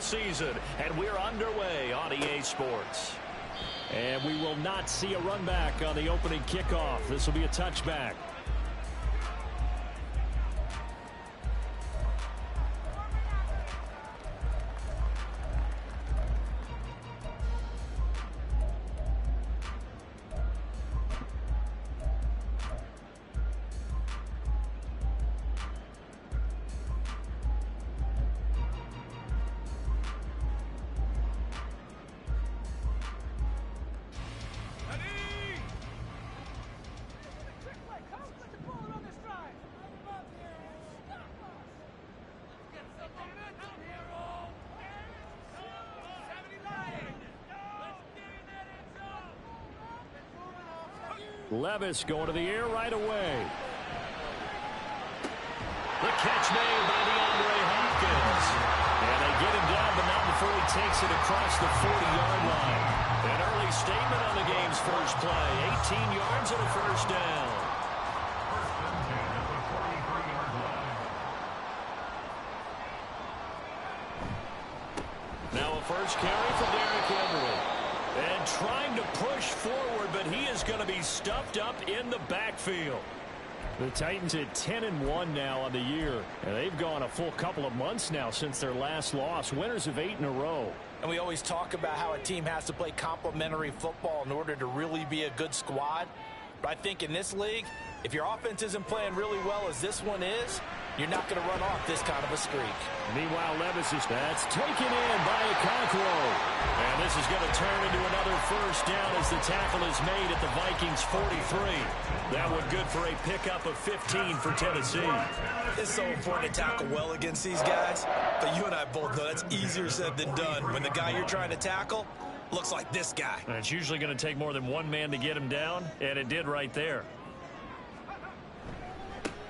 NFL season, and we're underway on EA Sports. And we will not see a run back on the opening kickoff. This will be a touchback. Levis going to the air right away. The catch made by DeAndre Hopkins. And they get him down, but not before he takes it across the 40-yard line. An early statement on the game's first play. 18 yards and a first down. Now a first carry for Derrick Henry. And trying to push forward, but he is going to be stuffed up in the backfield. The Titans at 10-1 now on the year. And they've gone a full couple of months now since their last loss. Winners of 8 in a row. And we always talk about how a team has to play complementary football in order to really be a good squad. But I think in this league, if your offense isn't playing really well as this one is, you're not going to run off this kind of a streak. Meanwhile, Levis is that's taken in by Wk12. And this is going to turn into another first down as the tackle is made at the Vikings 43. That one good for a pickup of 15 for Tennessee. It's so important to tackle well against these guys. But you and I both know that's easier said than done when the guy you're trying to tackle looks like this guy. And it's usually going to take more than one man to get him down, and it did right there.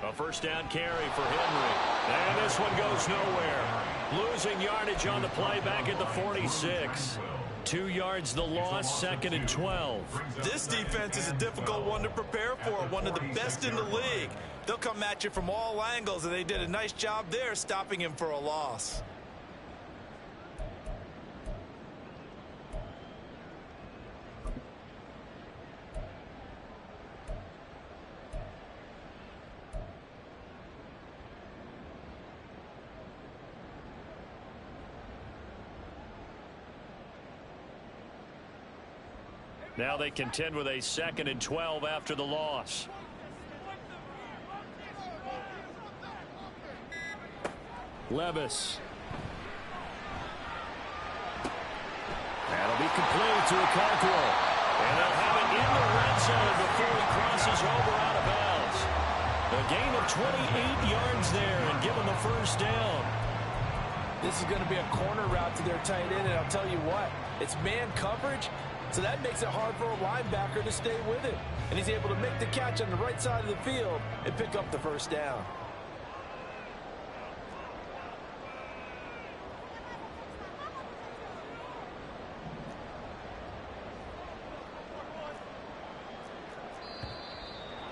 A first down carry for Henry. And this one goes nowhere. Losing yardage on the play back at the 46. 2 yards the loss, 2nd and 12. This defense is a difficult one to prepare for, one of the best in the league. They'll come at you from all angles, and they did a nice job there stopping him for a loss. Now they contend with a 2nd and 12 after the loss. Levis. That'll be complete to Wk12. And they'll have it in the red zone before he crosses over out of bounds. A gain of 28 yards there and give him the first down. This is going to be a corner route to their tight end, and I'll tell you what, it's man coverage. So that makes it hard for a linebacker to stay with it. And he's able to make the catch on the right side of the field and pick up the first down.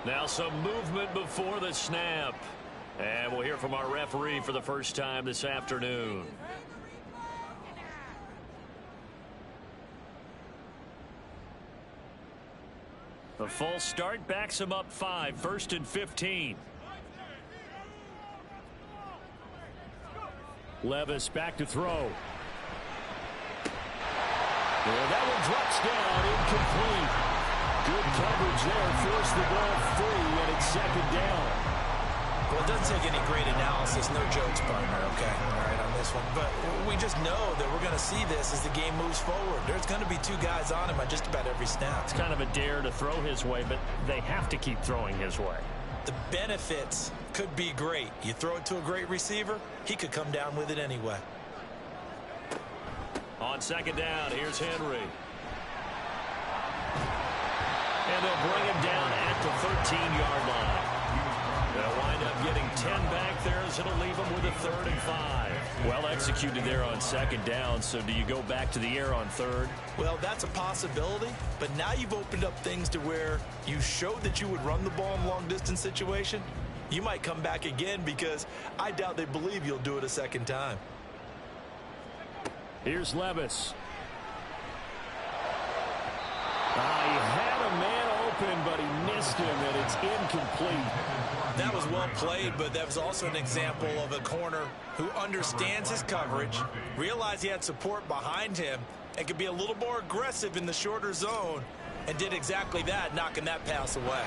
Now some movement before the snap. And we'll hear from our referee for the first time this afternoon. The full start backs him up 5, 1st and 15. Levis back to throw. And that one drops down, incomplete. Good coverage there, forced the ball free, and it's 2nd down. Well, it doesn't take any great analysis, no jokes, partner, okay? All right, on this one. But we just know that we're going to see this as the game moves forward. There's going to be 2 guys on him on just about every snap. It's kind of a dare to throw his way, but they have to keep throwing his way. The benefits could be great. You throw it to a great receiver, he could come down with it anyway. On 2nd down, here's Henry. And they'll bring him down at the 13-yard line. They'll wind up getting 10 back there as it'll leave them with a 3rd and 5. Well executed there on 2nd down, so do you go back to the air on 3rd? Well, that's a possibility, but now you've opened up things to where you showed that you would run the ball in long-distance situation. You might come back again because I doubt they believe you'll do it a 2nd time. Here's Levis. He had a man open, but he missed him, and it's incomplete. That was well played, but that was also an example of a corner who understands his coverage, realized he had support behind him, and could be a little more aggressive in the shorter zone, and did exactly that, knocking that pass away.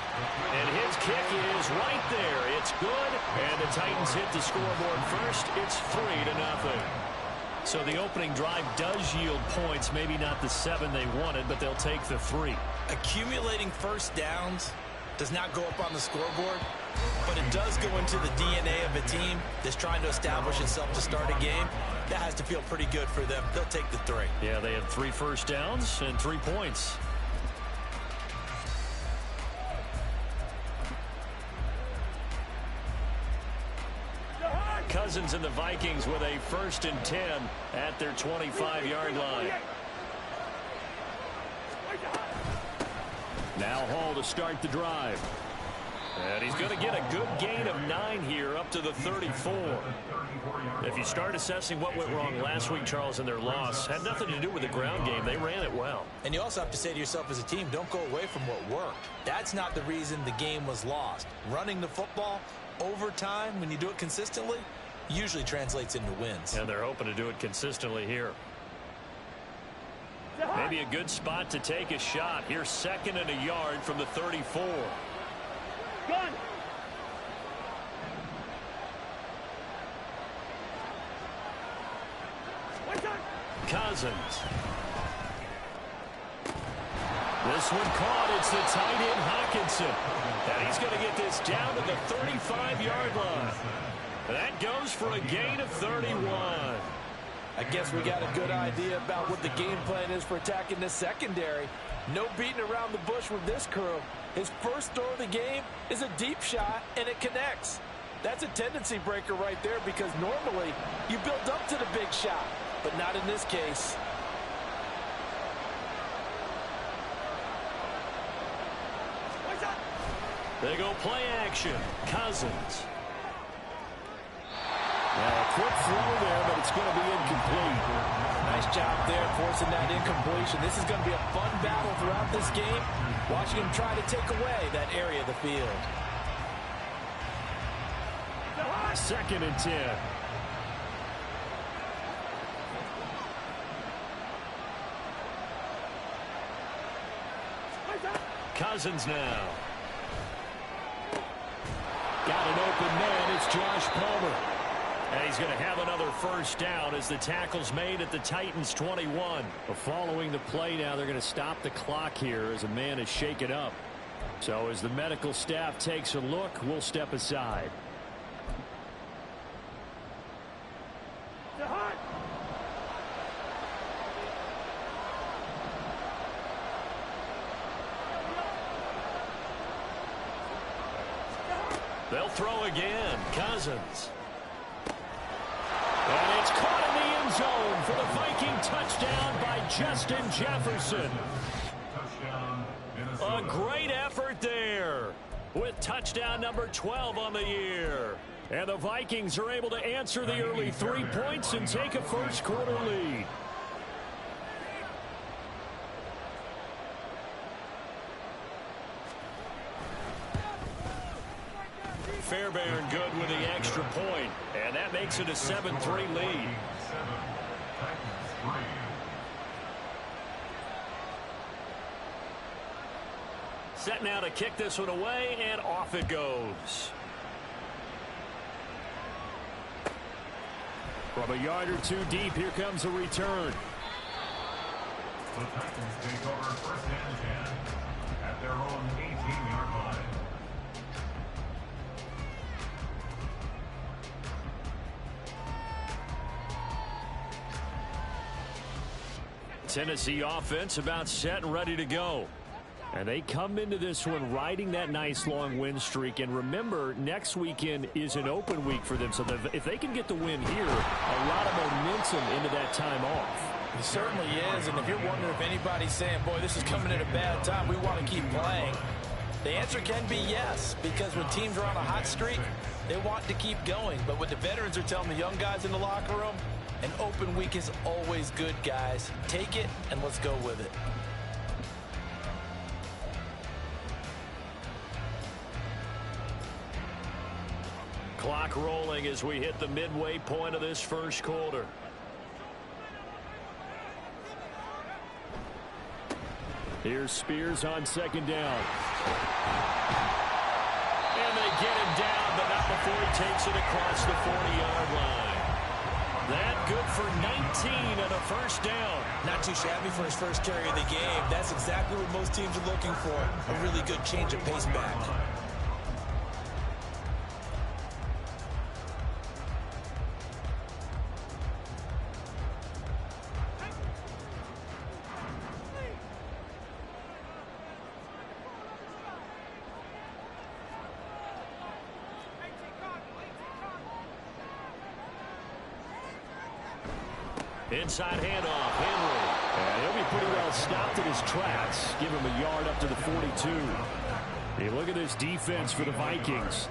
And his kick is right there. It's good, and the Titans hit the scoreboard first. It's 3-0. So the opening drive does yield points, maybe not the 7 they wanted, but they'll take the 3. Accumulating first downs does not go up on the scoreboard, but it does go into the DNA of a team that's trying to establish itself to start a game. That has to feel pretty good for them. They'll take the 3. Yeah, they had 3 first downs and 3 points. Cousins and the Vikings with a 1st and 10 at their 25-yard line. Now Hall to start the drive. And he's going to get a good gain of 9 here up to the 34. If you start assessing what went wrong last week, Charles, in their loss, had nothing to do with the ground game. They ran it well. And you also have to say to yourself as a team, don't go away from what worked. That's not the reason the game was lost. Running the football over time, when you do it consistently, usually translates into wins. And they're hoping to do it consistently here. Maybe a good spot to take a shot. Here's 2nd and a yard from the 34. Gun. Cousins. This one caught. It's the tight end Hawkinson. And he's going to get this down to the 35-yard line. That goes for a gain of 31. I guess we got a good idea about what the game plan is for attacking this secondary. No beating around the bush with this crew. His first throw of the game is a deep shot, and it connects. That's a tendency breaker right there, because normally you build up to the big shot, but not in this case. They go play action. Cousins. Now a quick throw there, but it's going to be incomplete. Nice job there forcing that incompletion. This is going to be a fun battle throughout this game, watching him try to take away that area of the field. 2nd and 10. Cousins now. Got an open man. It's Josh Palmer. And he's going to have another first down as the tackle's made at the Titans' 21. Following the play now, they're going to stop the clock here as a man is shaken up. So as the medical staff takes a look, we'll step aside. They'll throw again. Cousins. And it's caught in the end zone for the Viking touchdown by Justin Jefferson. A great effort there with touchdown number 12 on the year. And the Vikings are able to answer the early 3 points and take a first quarter lead. Fairbairn good with the extra point, and that makes it a 7-3 lead. Set now to kick this one away, and off it goes. From a yard or two deep, here comes a return. The Titans take over 1st and 10 at their own 18-yard line. Tennessee offense about set and ready to go. And they come into this one riding that nice long win streak. And remember, next weekend is an open week for them. So if they can get the win here, a lot of momentum into that time off. It certainly is. And if you're wondering if anybody's saying, boy, this is coming at a bad time, we want to keep playing, the answer can be yes. Because when teams are on a hot streak, they want to keep going. But what the veterans are telling the young guys in the locker room, An open week is always good, guys. Take it, and let's go with it. Clock rolling as we hit the midway point of this first quarter. Here's Spears on second down. And they get him down, but not before he takes it across the 40-yard line. That good for 19 and a first down. Not too shabby for his first carry of the game. That's exactly what most teams are looking for. A really good change of pace back. Inside handoff, Henry. And he'll be pretty well stopped in his tracks. Give him a yard up to the 42. Hey, look at this defense for the Vikings.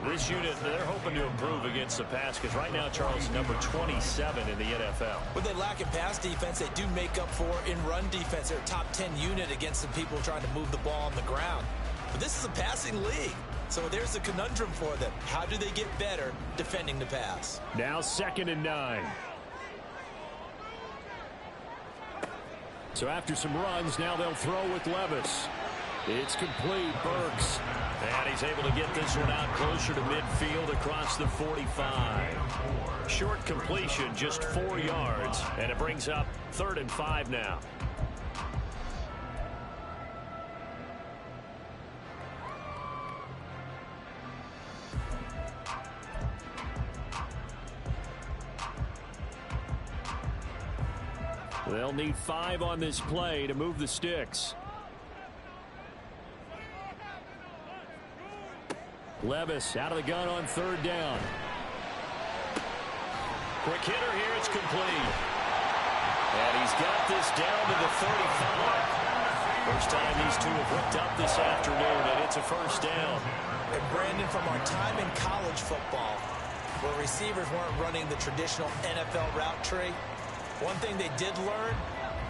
This unit, they're hoping to improve against the pass because right now, Charles, number 27 in the NFL. What they lack in pass defense, they do make up for in run defense. They're a top 10 unit against some people trying to move the ball on the ground. But this is a passing league. So there's a conundrum for them. How do they get better defending the pass? Now 2nd and 9. So after some runs, now they'll throw with Levis. It's complete. Burks. And he's able to get this one out closer to midfield across the 45. Short completion, just 4 yards. And it brings up 3rd and 5 now. They'll need 5 on this play to move the sticks. Levis out of the gun on 3rd down. Quick hitter here. It's complete. And he's got this down to the 35. First time these two have hooked up this afternoon, and it's a first down. And Brandon, from our time in college football, where receivers weren't running the traditional NFL route tree, one thing they did learn,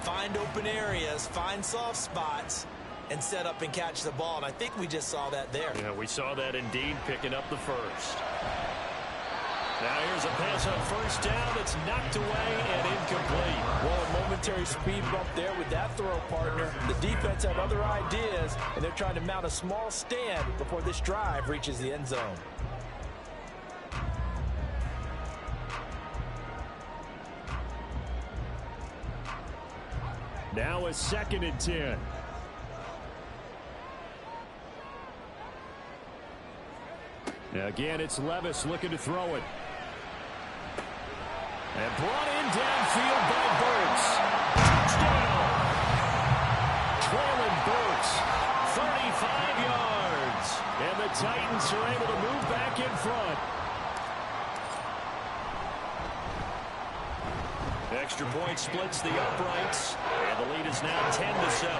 find open areas, find soft spots, and set up and catch the ball. And I think we just saw that there. Yeah, we saw that indeed, picking up the first. Now here's a pass on first down. It's knocked away and incomplete. Well, a momentary speed bump there with that throw, partner. The defense had other ideas, and they're trying to mount a small stand before this drive reaches the end zone. Now a 2nd and 10. Now again, it's Levis looking to throw it. And brought in downfield by Burks. Touchdown! Traylon Burks, 35 yards. And the Titans are able to move back in front. Extra point splits the uprights, and the lead is now 10-7.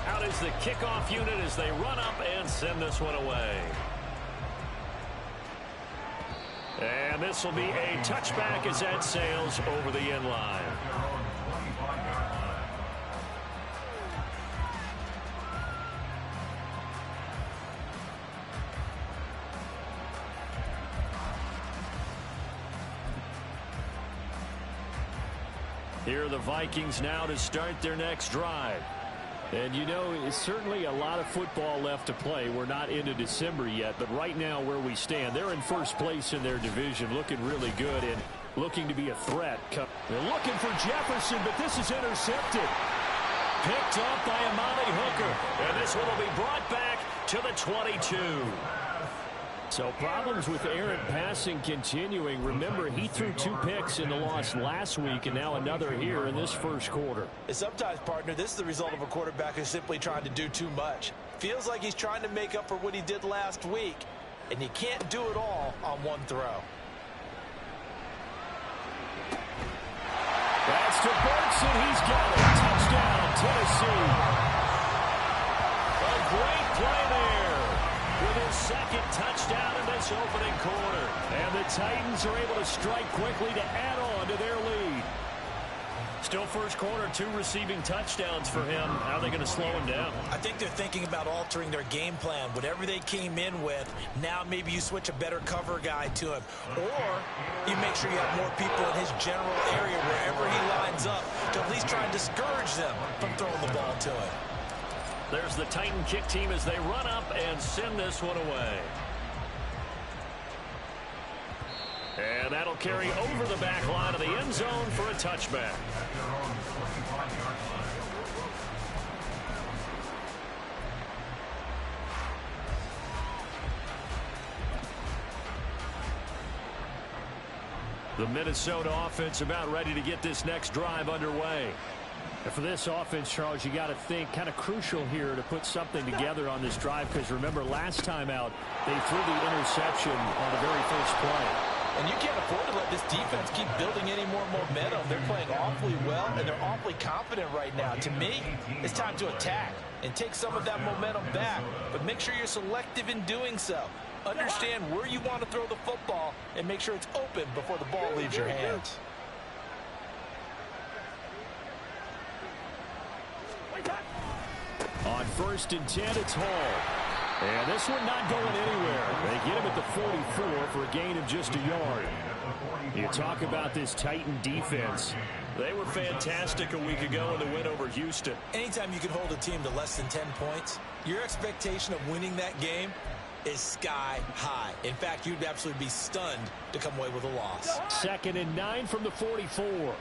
Out is the kickoff unit as they run up and send this one away. And this will be a touchback as that sails over the end line. Here are the Vikings now to start their next drive. And you know, it's certainly a lot of football left to play. We're not into December yet, but right now where we stand, they're in first place in their division, looking really good and looking to be a threat. They're looking for Jefferson, but this is intercepted. Picked up by Amani Hooker. And this one will be brought back to the 22. So problems with errant passing continuing. Remember, he threw 2 picks in the loss last week, and now another here in this first quarter. And sometimes, partner, this is the result of a quarterback who's simply trying to do too much. Feels like he's trying to make up for what he did last week, and you can't do it all on one throw. That's to Burks, and he's got it. Touchdown, Tennessee. A great play there. With his second touchdown in this opening quarter. And the Titans are able to strike quickly to add on to their lead. Still first quarter, 2 receiving touchdowns for him. How are they going to slow him down? I think they're thinking about altering their game plan. Whatever they came in with, now maybe you switch a better cover guy to him. Or you make sure you have more people in his general area wherever he lines up to at least try and discourage them from throwing the ball to him. There's the Titan kick team as they run up and send this one away. And that'll carry over the back line of the end zone for a touchback. The Minnesota offense about ready to get this next drive underway. And for this offense, Charles, you got to think kind of crucial here to put something together on this drive, because remember last time out they threw the interception on the very first play. And you can't afford to let this defense keep building any more momentum. They're playing awfully well, and they're awfully confident right now. To me, it's time to attack and take some of that momentum back, but make sure you're selective in doing so. Understand where you want to throw the football and make sure it's open before the ball leaves your hands. On 1st and 10, it's Hall. And this one not going anywhere. They get him at the 44 for a gain of just a yard. You talk about this Titan defense. They were fantastic a week ago in the win over Houston. Anytime you can hold a team to less than 10 points, your expectation of winning that game is sky high. In fact, you'd absolutely be stunned to come away with a loss. 2nd and 9 from the 44.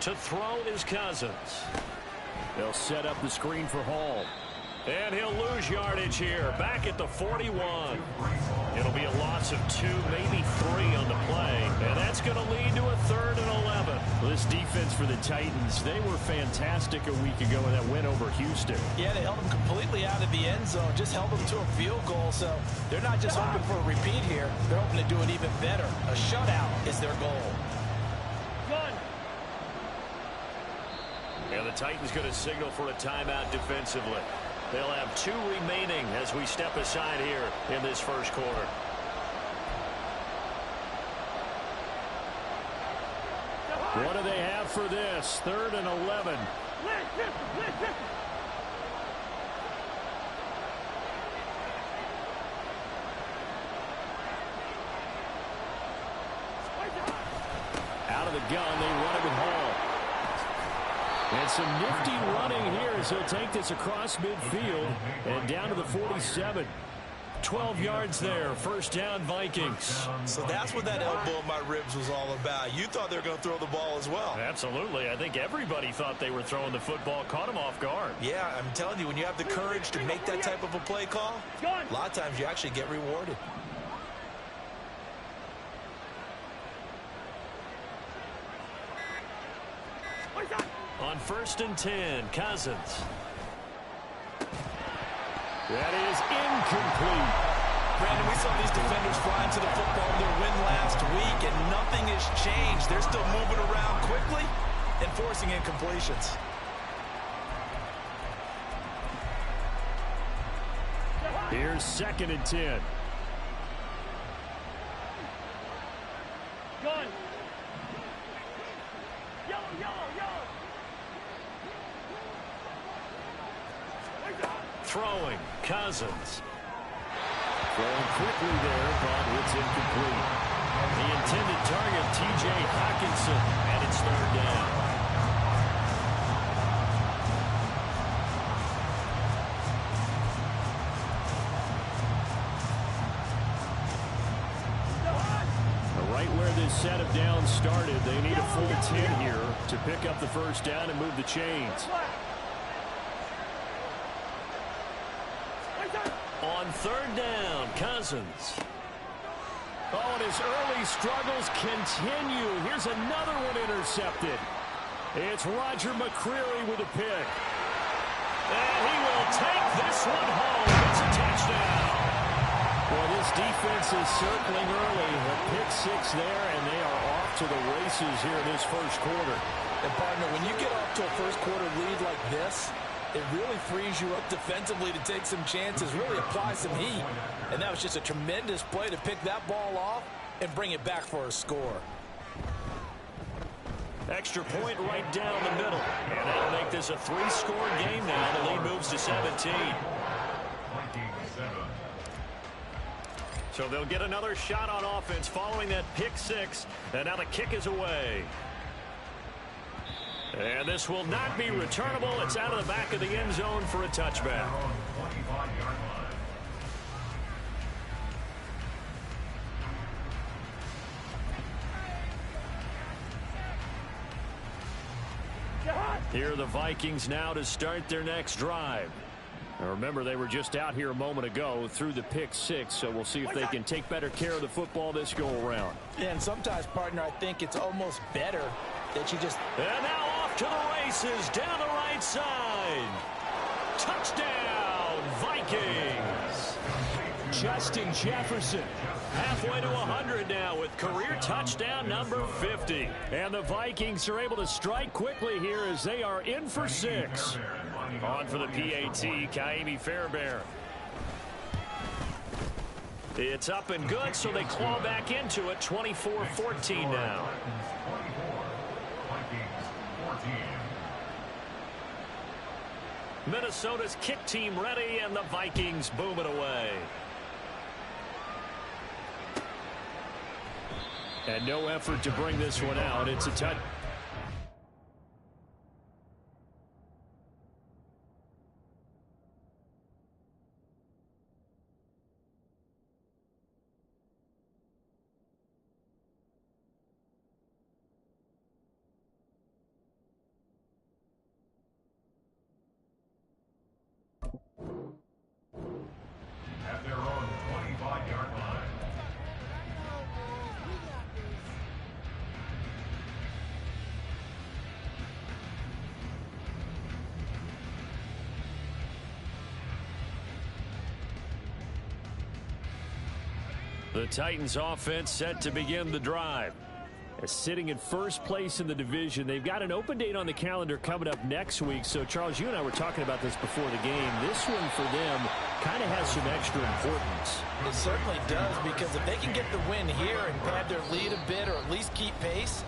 To throw is Cousins. They'll set up the screen for Hall. And he'll lose yardage here. Back at the 41. It'll be a loss of 2, maybe 3 on the play. And that's going to lead to a 3rd and 11. This defense for the Titans, they were fantastic a week ago in that win over Houston. Yeah, they held them completely out of the end zone. Just held them to a field goal. So they're not just hoping for a repeat here. They're hoping to do it even better. A shutout is their goal. And the Titans going to signal for a timeout defensively. They'll have 2 remaining as we step aside here in this first quarter. What do they have for this? 3rd and 11. Out of the gun, they run it with Hall. And some nifty running here as he'll take this across midfield and down to the 47. 12 yards there. 1st down, Vikings. So that's what that elbow in my ribs was all about. You thought they were going to throw the ball as well. Absolutely. I think everybody thought they were throwing the football. Caught him off guard. Yeah, I'm telling you, when you have the courage to make that type of a play call, a lot of times you actually get rewarded. On 1st and 10, Cousins. That is incomplete. Brandon, we saw these defenders flying to the football in their win last week, and nothing has changed. They're still moving around quickly and forcing incompletions. Here's 2nd and 10. Gun. Yellow, yellow, yellow. Throwing, Cousins. Throwing quickly there, but it's incomplete. The intended target, T.J. Hawkinson, and it's 3rd down. Right where this set of downs started, they need a full 10 here to pick up the 1st down and move the chains. On 3rd down, Cousins. Oh, and his early struggles continue. Here's another one intercepted. It's Roger McCreary with a pick. And he will take this one home. It's a touchdown. Well, this defense is circling early. A pick 6 there, and they are off to the races here in this first quarter. And, partner, when you get off to a first-quarter lead like this, it really frees you up defensively to take some chances, really apply some heat. And that was just a tremendous play to pick that ball off and bring it back for a score. Extra point right down the middle. And that'll make this a 3-score game now. The lead moves to 17. So they'll get another shot on offense following that pick 6. And now the kick is away. And this will not be returnable. It's out of the back of the end zone for a touchback. Here are the Vikings now to start their next drive. Now remember, they were just out here a moment ago through the pick 6, so we'll see if they can take better care of the football this go-around. Yeah, and sometimes, partner, I think it's almost better that you just... And now off to the races down the right side. Touchdown, Vikings. Justin Jefferson halfway to 100 now with career touchdown number 50. And the Vikings are able to strike quickly here as they are in for 6. On for the PAT, Kaimi Fairbairn. It's up and good, so they claw back into it, 24-14 now. Minnesota's kick team ready, and the Vikings boom it away. And no effort to bring this one out. It's a touch. At their own 25-yard line. The Titans offense set to begin the drive. Sitting in first place in the division. They've got an open date on the calendar coming up next week. So, Charles, you and I were talking about this before the game. This one for them kind of has some extra importance. It certainly does, because if they can get the win here and pad their lead a bit or at least keep pace,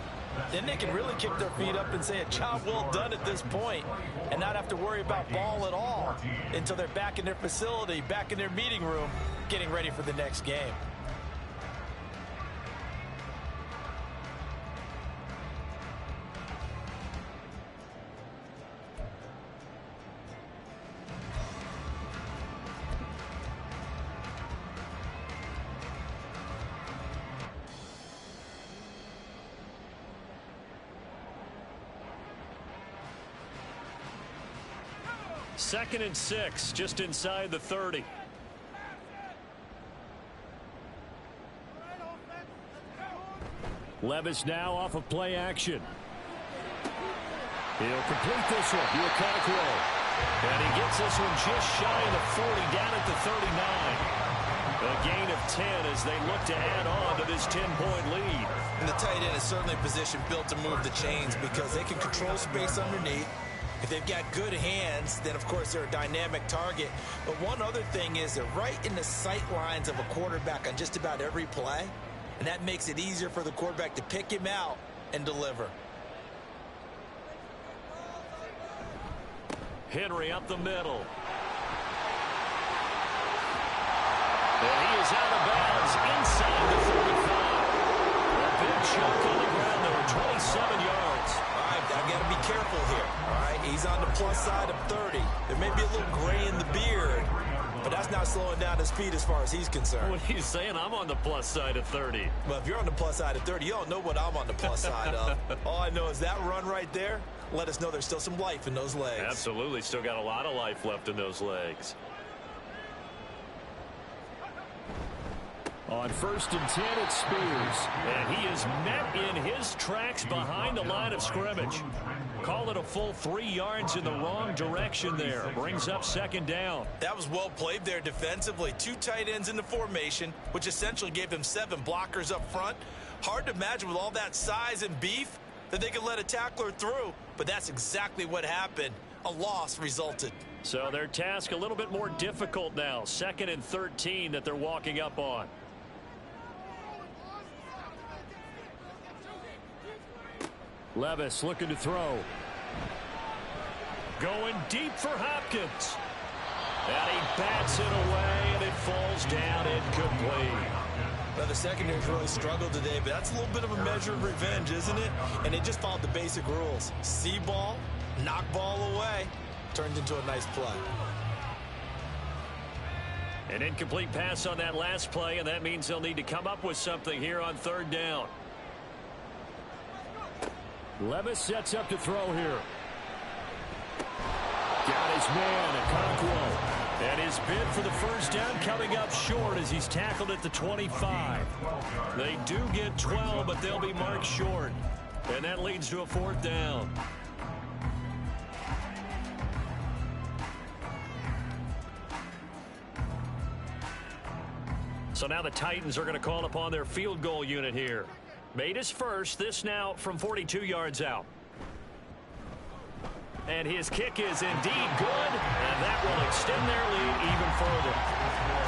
then they can really kick their feet up and say a job well done at this point and not have to worry about ball at all until they're back in their facility, back in their meeting room, getting ready for the next game. Second and 6, just inside the 30. Levis now off of play action. He'll complete this one. Wk12. And he gets this one just shy of the 40, down at the 39. A gain of 10 as they look to add on to this 10-point lead. And the tight end is certainly a position built to move the chains because they can control space underneath. If they've got good hands, then, of course, they're a dynamic target. But one other thing is they're right in the sight lines of a quarterback on just about every play, and that makes it easier for the quarterback to pick him out and deliver. Henry up the middle. And he is out of bounds inside the 45. A big chunk on the ground there, 27 yards. All right, I've got to be careful here. All right, he's on the plus side of 30. There may be a little gray in the beard, but that's not slowing down his speed as far as he's concerned. What are you saying? I'm on the plus side of 30. Well, if you're on the plus side of 30, you don't know what I'm on the plus side of. All I know is that run right there let us know there's still some life in those legs. Absolutely. Still got a lot of life left in those legs. On 1st and 10, it's Spears. And he is met in his tracks behind the line of scrimmage. Call it a full 3 yards in the wrong direction there. Brings up 2nd down. That was well played there defensively. 2 tight ends in the formation, which essentially gave them 7 blockers up front. Hard to imagine with all that size and beef that they could let a tackler through, but that's exactly what happened. A loss resulted. So their task a little bit more difficult now. 2nd and 13 that they're walking up on. Levis looking to throw. Going deep for Hopkins. And he bats it away, and it falls down incomplete. Now, the secondary's really struggled today, but that's a little bit of a measure of revenge, isn't it? And they just followed the basic rules. See ball, knock ball away, turned into a nice play. An incomplete pass on that last play, and that means they'll need to come up with something here on 3rd down. Levis sets up to throw here. Got his man, Okonkwo. And his bid for the first down coming up short as he's tackled at the 25. They do get 12, but they'll be marked short. And that leads to a 4th down. So now the Titans are going to call upon their field goal unit here. Made his first, this now from 42 yards out. And his kick is indeed good, and that will extend their lead even further.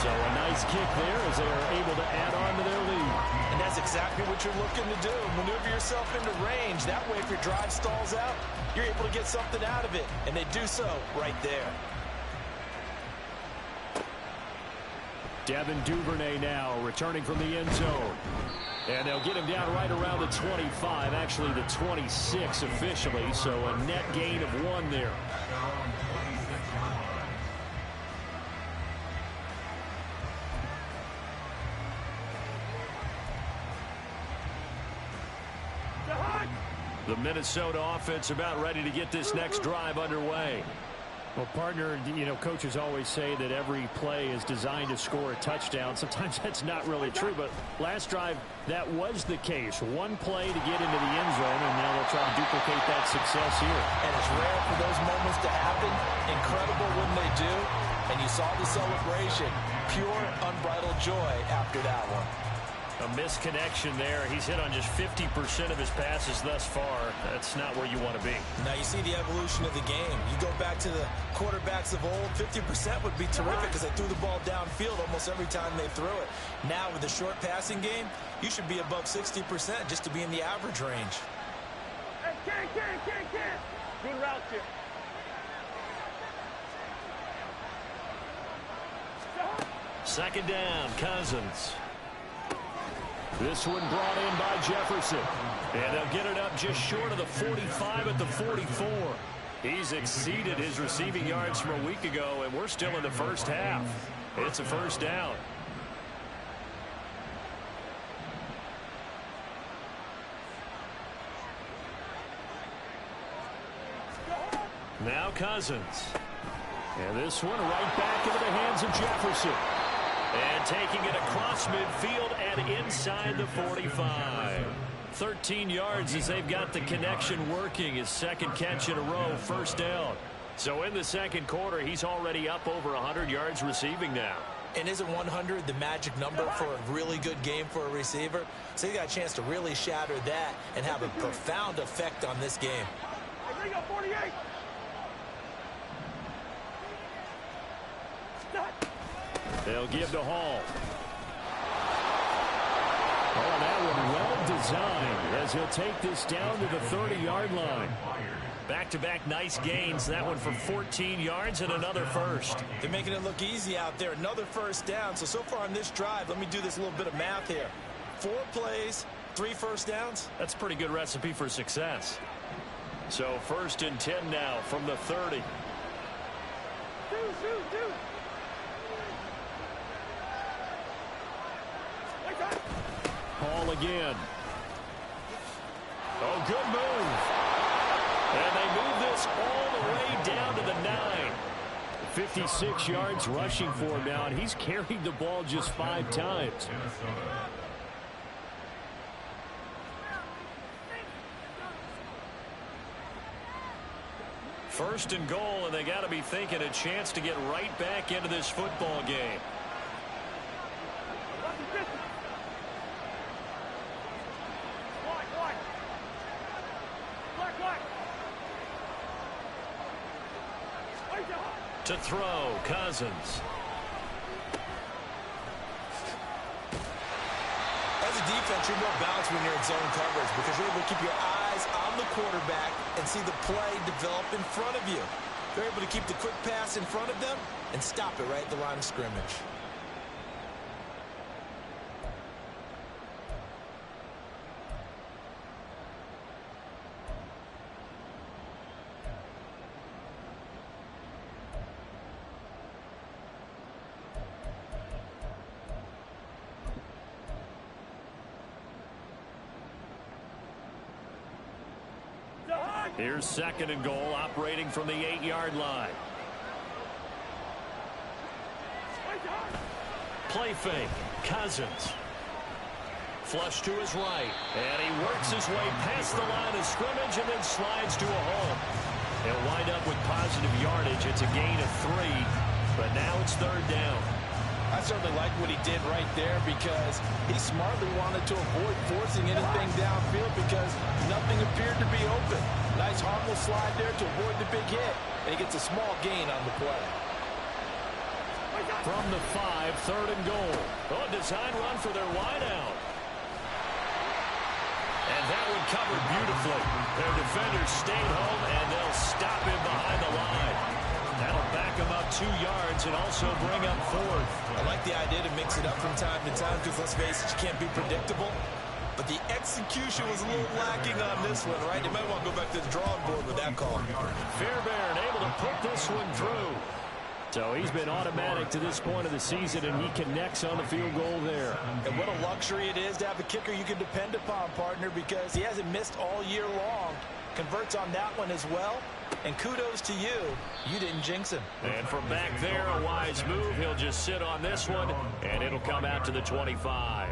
So a nice kick there as they are able to add on to their lead. And that's exactly what you're looking to do. Maneuver yourself into range. That way, if your drive stalls out, you're able to get something out of it. And they do so right there. Devin Duvernay now returning from the end zone. And they'll get him down right around the 25, actually the 26 officially, so a net gain of 1 there. The Minnesota offense about ready to get this next drive underway. Well, partner, you know, coaches always say that every play is designed to score a touchdown. Sometimes that's not really true, but last drive, that was the case. 1 play to get into the end zone, and now they'll try to duplicate that success here. And it's rare for those moments to happen. Incredible when they do. And you saw the celebration. Pure, unbridled joy after that one. A misconnection there. He's hit on just 50% of his passes thus far. That's not where you want to be. Now you see the evolution of the game. You go back to the quarterbacks of old, 50% would be terrific because they threw the ball downfield almost every time they threw it. Now with the short passing game, you should be above 60% just to be in the average range. Good route here. 2nd down, Cousins. This one brought in by Jefferson. And they'll get it up just short of the 45 at the 44. He's exceeded his receiving yards from a week ago, and we're still in the first half. It's a 1st down. Now Cousins. And this one right back into the hands of Jefferson. And taking it across midfield and inside the 45. 13 yards as they've got the connection working. His 2nd catch in a row, 1st down. So in the 2nd quarter, he's already up over 100 yards receiving now. And isn't 100 the magic number for a really good game for a receiver? So he got a chance to really shatter that and have a profound effect on this game. Hey, 48. They'll give to Hall. Oh, that one well designed as he'll take this down to the 30-yard line. Back-to-back nice gains. That one for 14 yards and another first. They're making it look easy out there. Another 1st down. So far on this drive, let me do this little bit of math here. 4 plays, 3 first downs. That's a pretty good recipe for success. So 1st and 10 now from the 30. Shoot. Hall again. Oh, good move. And they move this all the way down to the 9. 56 yards rushing for him now, and he's carried the ball just 5 times. 1st and goal, and they got to be thinking a chance to get right back into this football game. To throw, Cousins. As a defense, you're more balanced when you're in zone coverage because you're able to keep your eyes on the quarterback and see the play develop in front of you. They're able to keep the quick pass in front of them and stop it right at the line of scrimmage. Here's 2nd and goal, operating from the 8-yard line. Play fake, Cousins. Flush to his right, and he works his way past the line of scrimmage and then slides to a home. He'll wind up with positive yardage. It's a gain of 3, but now it's 3rd down. I certainly like what he did right there because he smartly wanted to avoid forcing anything downfield because nothing appeared to be open. Nice harmless slide there to avoid the big hit, and he gets a small gain on the play. From the 5, 3rd and goal. Oh, a design run for their wideout. And that one covered beautifully. Their defenders stayed home, and they'll stop him behind the line. That'll back him up 2 yards and also bring up 4th. I like the idea to mix it up from time to time because, let's face it, you can't be predictable. But the execution was a little lacking on this one, right? You might want to go back to the drawing board with that call. Fairbairn able to put this one through. So he's been automatic to this point of the season, and he connects on the field goal there. And what a luxury it is to have a kicker you can depend upon, partner, because he hasn't missed all year long. Converts on that one as well. And kudos to you. You didn't jinx him. And from back there, a wise move. He'll just sit on this one, and it'll come out to the 25.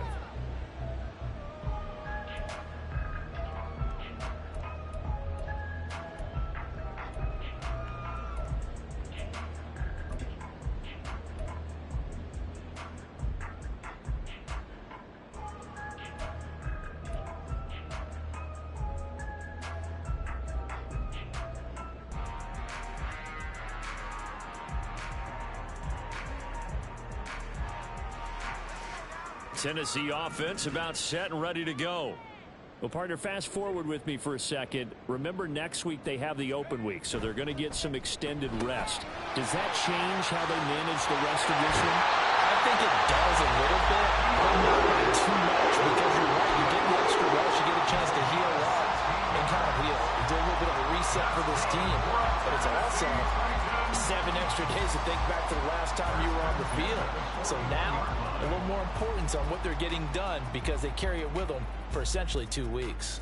Tennessee offense about set and ready to go. Well, partner, fast forward with me for a second. Remember, next week they have the open week, so they're going to get some extended rest. Does that change how they manage the rest of this one? I think it does a little bit, but not really too much because you're right. You get the extra rest, you get a chance to heal up and kind of heal. You do a little bit of a reset for this team, but it's also 7 extra days to think back to the last time you were on the field. So now, a little more importance on what they're getting done because they carry it with them for essentially 2 weeks.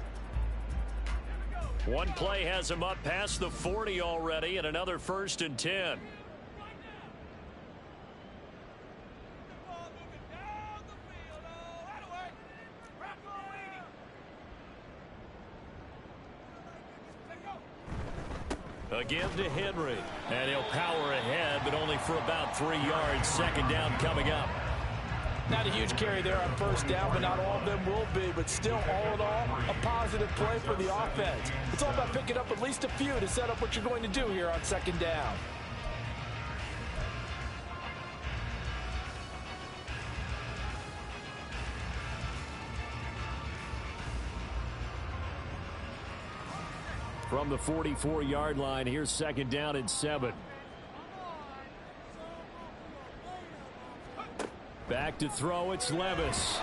One play has him up past the 40 already, and another 1st and 10. Again to Henry, and he'll power ahead, but only for about 3 yards. 2nd down coming up. Not a huge carry there on 1st down, but not all of them will be. But still, all in all, a positive play for the offense. It's all about picking up at least a few to set up what you're going to do here on 2nd down. From the 44-yard line, here's 2nd down and 7. Back to throw, it's Levis.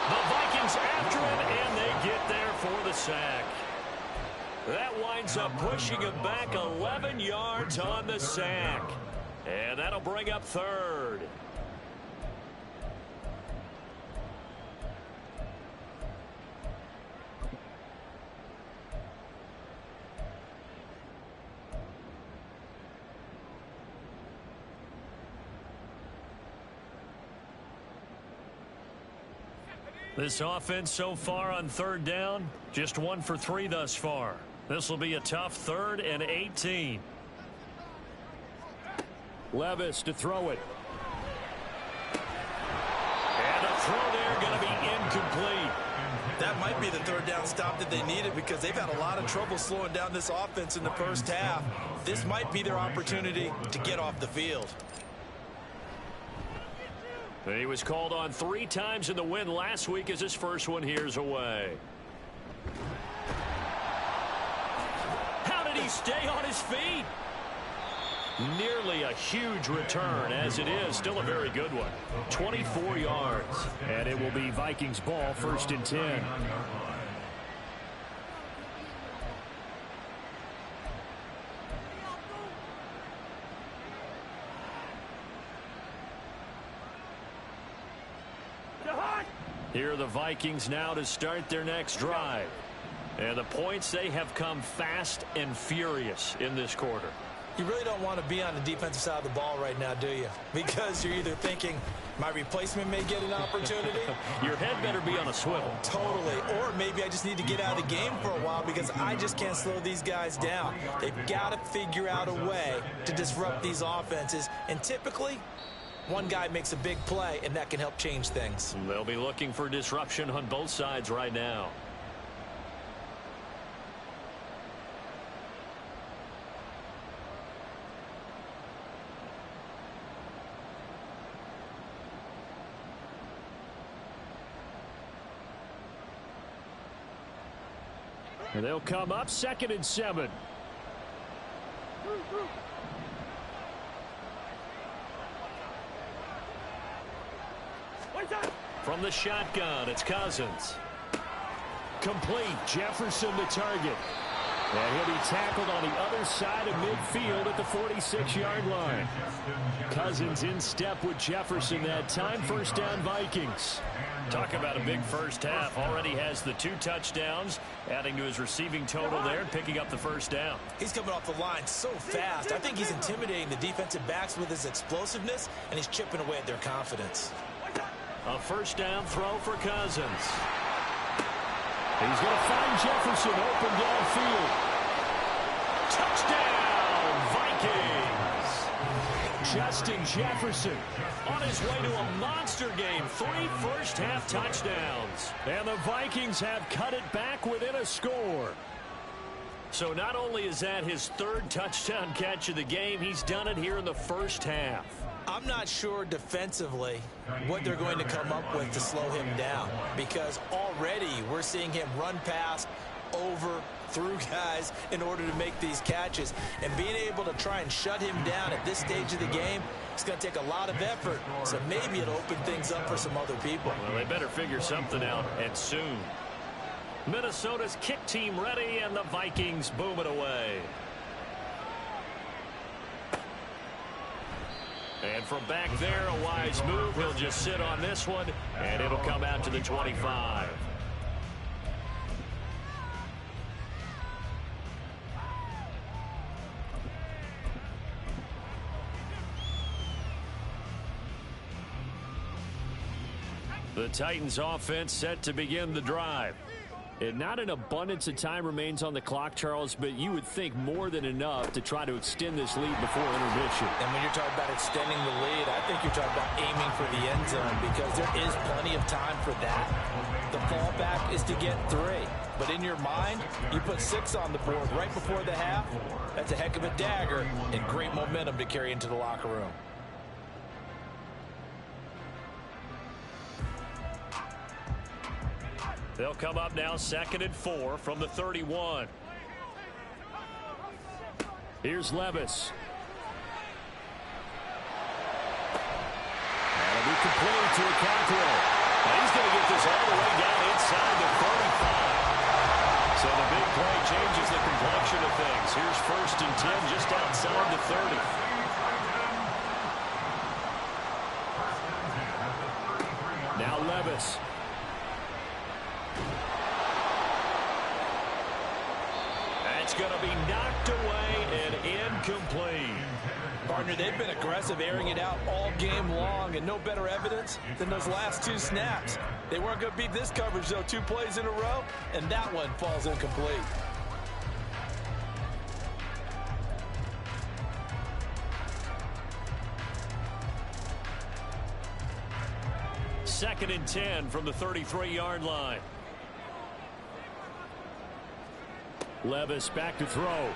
The Vikings after him, and they get there for the sack. That winds up pushing him back 11 yards on the sack. And that'll bring up 3rd. This offense so far on 3rd down, just 1 for 3 thus far. This will be a tough 3rd and 18. Levis to throw it. And a throw there going to be incomplete. That might be the third down stop that they needed because they've had a lot of trouble slowing down this offense in the first half. This might be their opportunity to get off the field. He was called on 3 times in the win last week as his first one here's away. How did he stay on his feet? Nearly a huge return, as it is still a very good one. 24 yards. And it will be Vikings ball, 1st and 10. Here are the Vikings now to start their next drive. And the points, they have come fast and furious in this quarter. You really don't want to be on the defensive side of the ball right now, do you? Because you're either thinking, my replacement may get an opportunity. Your head better be on a swivel. Totally. Or maybe I just need to get out of the game for a while because I just can't slow these guys down. They've got to figure out a way to disrupt these offenses. And typically, one guy makes a big play, and that can help change things. They'll be looking for disruption on both sides right now. And they'll come up 2nd and 7. From the shotgun, it's Cousins. Complete. Jefferson to target. And he'll be tackled on the other side of midfield at the 46-yard line. Cousins in step with Jefferson that time. 1st down, Vikings. Talk about a big first half. Already has the 2 touchdowns, adding to his receiving total there and picking up the 1st down. He's coming off the line so fast. I think he's intimidating the defensive backs with his explosiveness, and he's chipping away at their confidence. A 1st down throw for Cousins. He's going to find Jefferson open downfield. Touchdown, Vikings! Justin Jefferson on his way to a monster game. 3 first-half touchdowns. And the Vikings have cut it back within a score. So not only is that his 3rd touchdown catch of the game, he's done it here in the first half. I'm not sure defensively what they're going to come up with to slow him down, because already we're seeing him run past, over, through guys in order to make these catches. And being able to try and shut him down at this stage of the game, it's going to take a lot of effort. So maybe it'll open things up for some other people. Well, they better figure something out, and soon. Minnesota's kick team ready, and the Vikings boom it away. And from back there, a wise move. He'll just sit on this one, and it'll come out to the 25. The Titans offense set to begin the drive. And not an abundance of time remains on the clock, Charles, but you would think more than enough to try to extend this lead before intermission. And when you're talking about extending the lead, I think you're talking about aiming for the end zone, because there is plenty of time for that. The fallback is to get 3. But in your mind, you put 6 on the board right before the half. That's a heck of a dagger and great momentum to carry into the locker room. They'll come up now 2nd and 4 from the 31. Here's Levis. That'll be complete to Cockrell. And he's going to get this all the way down inside the 35. So the big play changes the complexion of things. Here's 1st and 10 just outside the 30. Now Levis. That's going to be knocked away and incomplete. Partner, they've been aggressive, airing it out all game long, and no better evidence than those last 2 snaps. They weren't going to beat this coverage, though, 2 plays in a row, and that one falls incomplete. Second and 10 from the 33-yard line. Levis back to throw.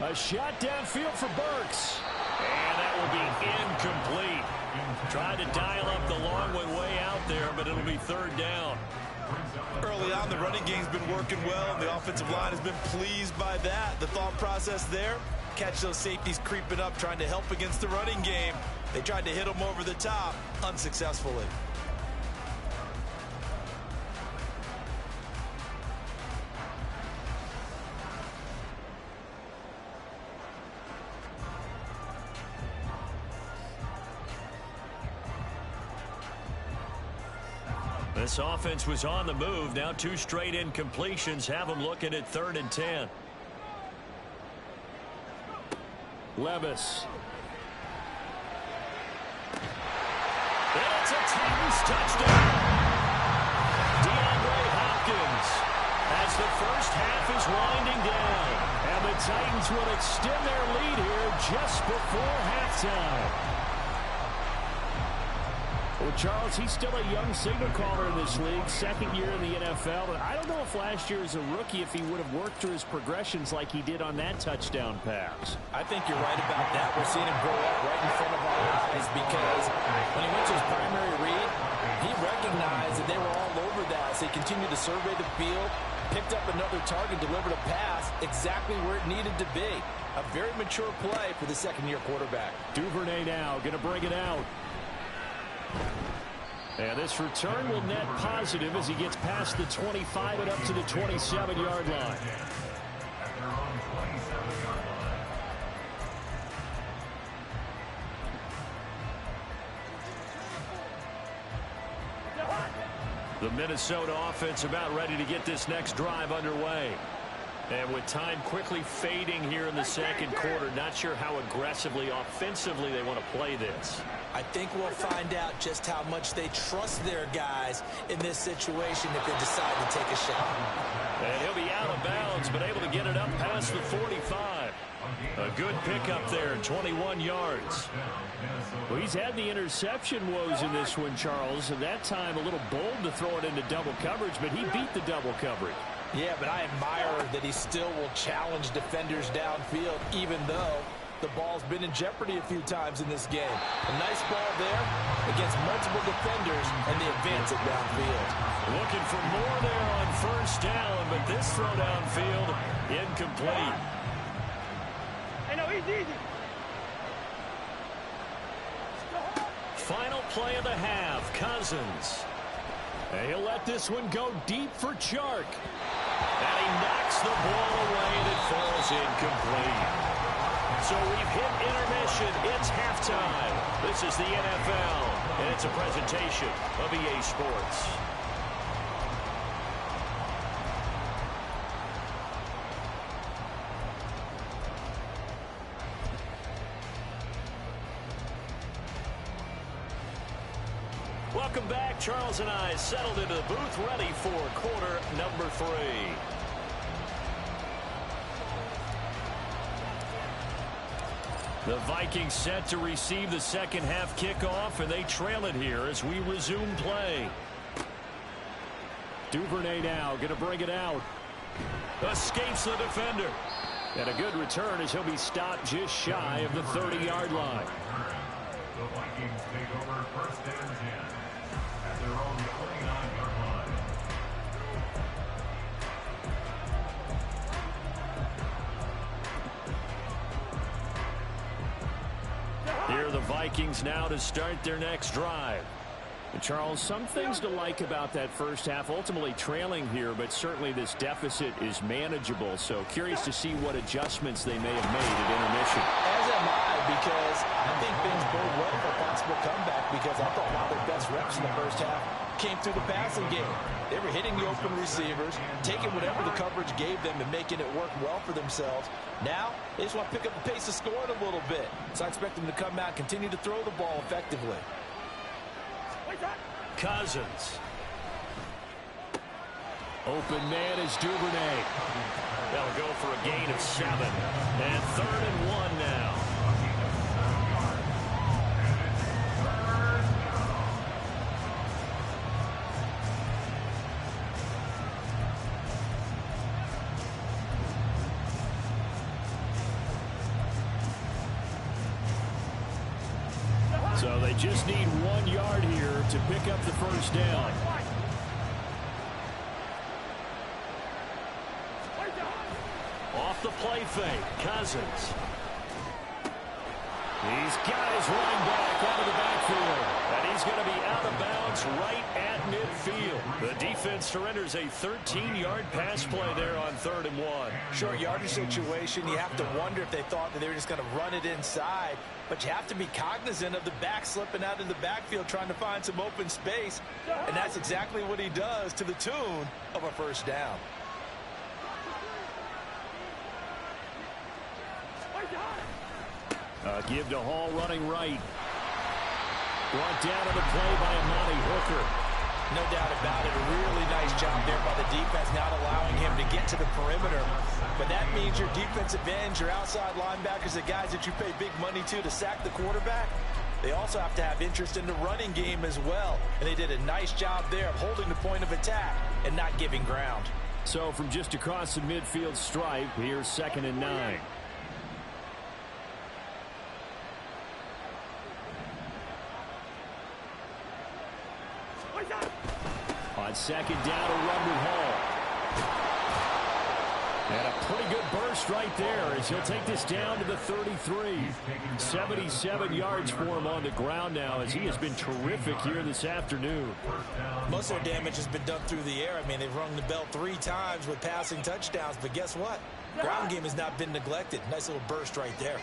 A shot downfield for Burks. And that will be incomplete. Tried to dial up the long one way out there, but it'll be third down. Early on, the running game's been working well, and the offensive line has been pleased by that. The thought process there, catch those safeties creeping up, trying to help against the running game. They tried to hit them over the top, unsuccessfully. This offense was on the move. Now 2 straight incompletions have them looking at 3rd and 10. Levis. It's a Titans touchdown. DeAndre Hopkins as the first half is winding down. And the Titans will extend their lead here just before halftime. Well, Charles, he's still a young signal caller in this league, 2nd year in the NFL. But I don't know if last year as a rookie, if he would have worked through his progressions like he did on that touchdown pass. I think you're right about that. We're seeing him grow up right in front of our eyes because when he went to his primary read, he recognized that they were all over that. So he continued to survey the field, picked up another target, delivered a pass exactly where it needed to be. A very mature play for the 2nd-year quarterback. Duvernay now going to bring it out. And this return will net positive as he gets past the 25 and up to the 27-yard line. The Minnesota offense about ready to get this next drive underway. And with time quickly fading here in the 2nd quarter, not sure how aggressively, offensively they want to play this. I think we'll find out just how much they trust their guys in this situation if they decide to take a shot. And he'll be out of bounds, but able to get it up past the 45. A good pickup there, 21 yards. Well, he's had the interception woes in this one, Charles, and that time a little bold to throw it into double coverage, but he beat the double coverage. Yeah, but I admire that he still will challenge defenders downfield, even though the ball's been in jeopardy a few times in this game. A nice ball there against multiple defenders, and the advance it downfield. Looking for more there on 1st down, but this throw downfield incomplete. Hey, no, easy. Final play of the half, Cousins. And he'll let this one go deep for Chark. And he knocks the ball away, and it falls incomplete. So we've hit intermission. It's halftime. This is the NFL, and it's a presentation of EA Sports. Welcome back. Charles and I settled into the booth, ready for quarter number 3. The Vikings set to receive the 2nd half kickoff, and they trail it here as we resume play. Duvernay now going to bring it out. Escapes the defender. And a good return as he'll be stopped just shy of the 30-yard line. The Vikings take over 1st and 10 at their own 29-yard line. Here are the Vikings now to start their next drive. And Charles, some things to like about that first half. Ultimately trailing here, but certainly this deficit is manageable. So curious to see what adjustments they may have made at intermission. As am I, because I think things bode well for a possible comeback, because I thought a lot of their best reps in the first half came through the passing game. They were hitting the open receivers, taking whatever the coverage gave them and making it work well for themselves. Now, they just want to pick up the pace of scoring a little bit. So I expect them to come out and continue to throw the ball effectively. Cousins. Open man is Duvernay. They'll go for a gain of 7. And 3rd and 1 now. So they just need 1 yard here to pick up the first down. Off the play fake, Cousins. He's got his running back out of the backfield, and he's going to be out of bounds right at midfield. The defense surrenders a 13-yard pass play there on 3rd and 1. Short yardage situation. You have to wonder if they thought that they were just going to run it inside, but you have to be cognizant of the back slipping out in the backfield trying to find some open space, and that's exactly what he does to the tune of a first down. Give to Hall running right. Brought down on the play by Amani Hooker. No doubt about it. A really nice job there by the defense, not allowing him to get to the perimeter. But that means your defensive ends, your outside linebackers, the guys that you pay big money to sack the quarterback, they also have to have interest in the running game as well. And they did a nice job there of holding the point of attack and not giving ground. So from just across the midfield stripe, here's 2nd and 9. On 2nd down, a run with Hall. And a pretty good burst right there as he'll take this down to the 33. 77 yards for him on the ground now as he has been terrific here this afternoon. Most of their damage has been done through the air. I mean, they've rung the bell 3 times with passing touchdowns, but guess what? Ground game has not been neglected. Nice little burst right there.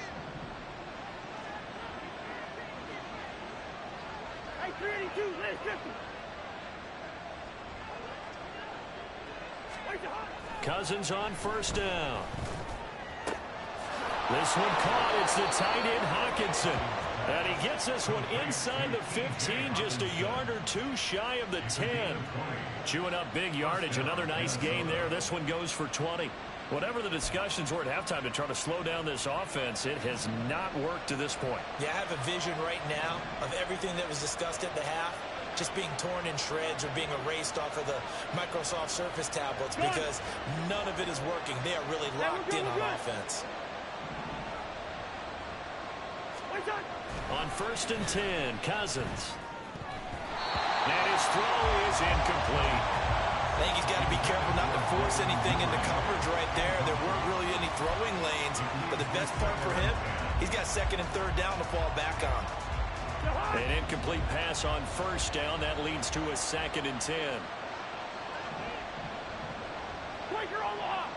Hey, 382, let's 50. Cousins on 1st down. This one caught. It's the tight end Hawkinson. And he gets this one inside the 15, just a yard or 2 shy of the 10. Chewing up big yardage. Another nice gain there. This one goes for 20. Whatever the discussions were at halftime to try to slow down this offense, it has not worked to this point. Yeah, I have a vision right now of everything that was discussed at the half just being torn in shreds or being erased off of the Microsoft Surface tablets because none of it is working. They are really locked in on offense. On 1st and 10, Cousins. And his throw is incomplete. I think he's got to be careful not to force anything into coverage right there. There weren't really any throwing lanes, but the best part for him, he's got 2nd and 3rd down to fall back on. An incomplete pass on 1st down. That leads to a 2nd and 10. Quaker Omaha.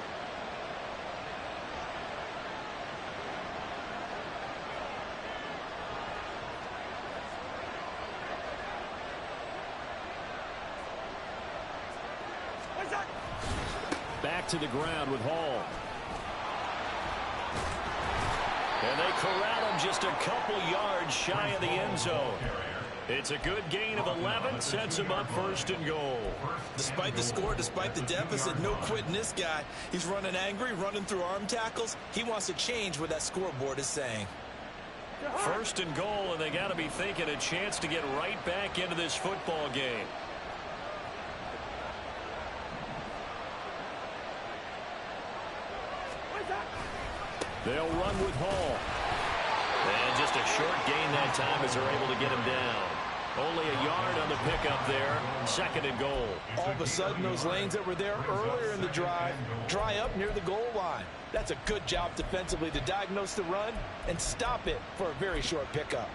Back to the ground with Hall. And they corral him just a couple yards shy of the end zone. It's a good gain of 11, sets him up 1st and goal. Despite the score, despite the deficit, no quitting this guy. He's running angry, running through arm tackles. He wants to change what that scoreboard is saying. 1st and goal, and they got to be thinking a chance to get right back into this football game. They'll run with Hall. And just a short gain that time as they're able to get him down. Only a yard on the pickup there. 2nd and goal. All of a sudden, those lanes that were there earlier in the drive dry up near the goal line. That's a good job defensively to diagnose the run and stop it for a very short pickup.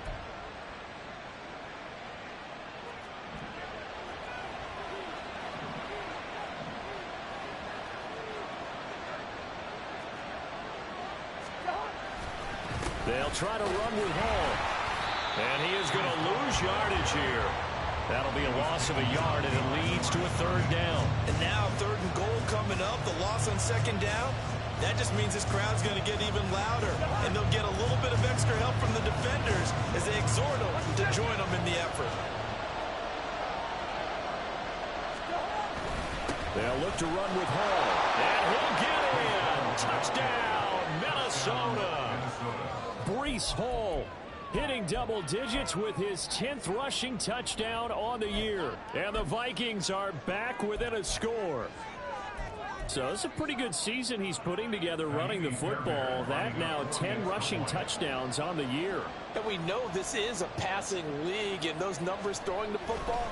They'll try to run with Hall. And he is going to lose yardage here. That'll be a loss of a yard, and it leads to a 3rd down. And now 3rd and goal coming up. The loss on 2nd down. That just means this crowd's going to get even louder. And they'll get a little bit of extra help from the defenders as they exhort them to join them in the effort. They'll look to run with Hall. And he'll get in. Touchdown, Minnesota. Breece Hall hitting double digits with his 10th rushing touchdown on the year. And the Vikings are back within a score. So it's a pretty good season he's putting together running the football. That now 10 rushing touchdowns on the year. And we know this is a passing league, and those numbers throwing the football,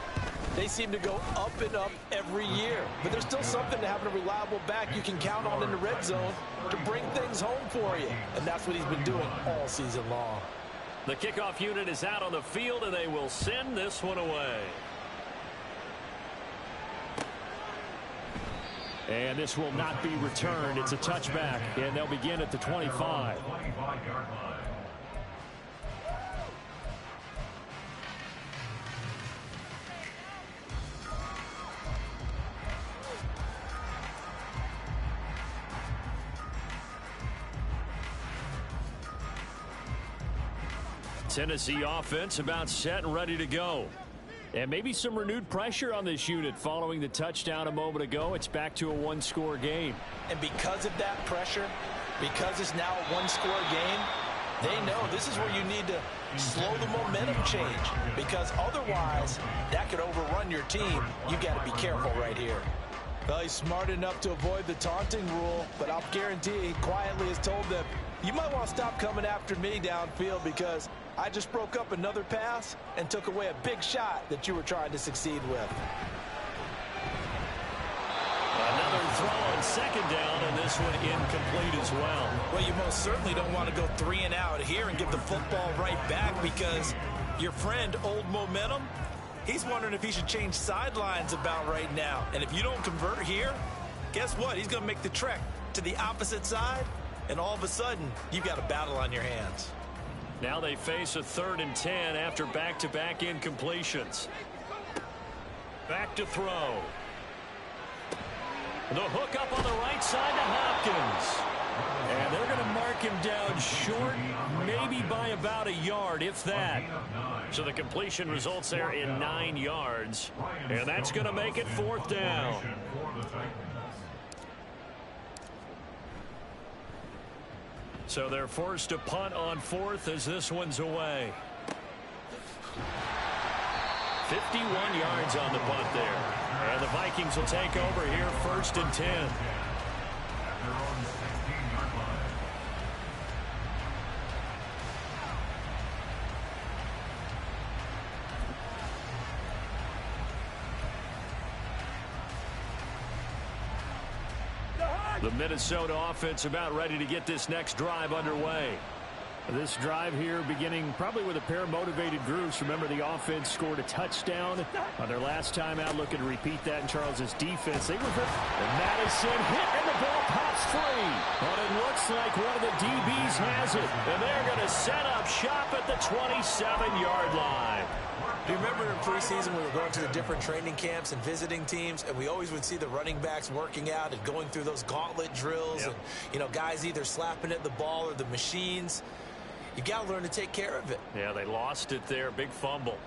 they seem to go up and up every year. But there's still something to having a reliable back you can count on in the red zone to bring things home for you. And that's what he's been doing all season long. The kickoff unit is out on the field, and they will send this one away. And this will not be returned. It's a touchback, and they'll begin at the 25. Tennessee offense about set and ready to go. And maybe some renewed pressure on this unit following the touchdown a moment ago. It's back to a one-score game. And because of that pressure, because it's now a one-score game, they know this is where you need to slow the momentum change. Because otherwise, that could overrun your team. You got to be careful right here. Well, he's smart enough to avoid the taunting rule, but I'll guarantee he quietly has told them, you might want to stop coming after me downfield because I just broke up another pass and took away a big shot that you were trying to succeed with. Another throw on second down, and this one incomplete as well. Well, you most certainly don't want to go 3 and out here and give the football right back because your friend, Old Momentum, he's wondering if he should change sidelines about right now. And if you don't convert here, guess what? He's going to make the trek to the opposite side, and all of a sudden, you've got a battle on your hands. Now they face a 3rd and 10 after back-to-back incompletions. Back to throw. The hook up on the right side to Hopkins. And they're going to mark him down short, maybe by about a yard, if that. So the completion results there in 9 yards. And that's going to make it 4th down. So they're forced to punt on 4th as this one's away. 51 yards on the punt there. And the Vikings will take over here 1st and 10. The Minnesota offense about ready to get this next drive underway. This drive here beginning probably with a pair of motivated groups. Remember, the offense scored a touchdown on their last time out. Looking to repeat that in Charles's defense. They revert. And Madison hit, and the ball pops free. But it looks like one of the DBs has it. And they're going to set up shop at the 27-yard line. Do you remember in preseason we were going to the different training camps and visiting teams, and we always would see the running backs working out and going through those gauntlet drills, and, you know, guys either slapping at the ball or the machines. You got to learn to take care of it. Yeah, they lost it there. Big fumble.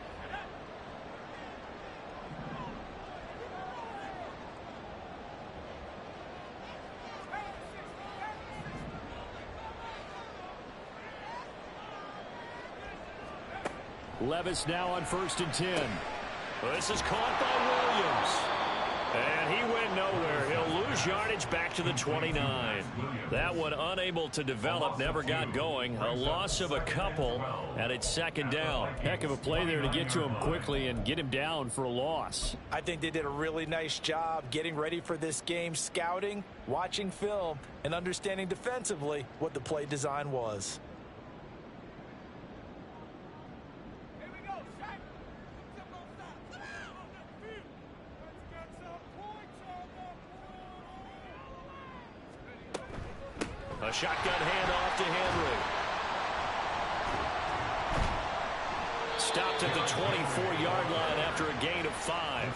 Levis now on 1st and 10. This is caught by Williams. And he went nowhere. He'll lose yardage back to the 29. That one unable to develop, never got going. A loss of a couple, and it's 2nd down. Heck of a play there to get to him quickly and get him down for a loss. I think they did a really nice job getting ready for this game, scouting, watching film, and understanding defensively what the play design was. A shotgun handoff to Henry. Stopped at the 24-yard line after a gain of 5.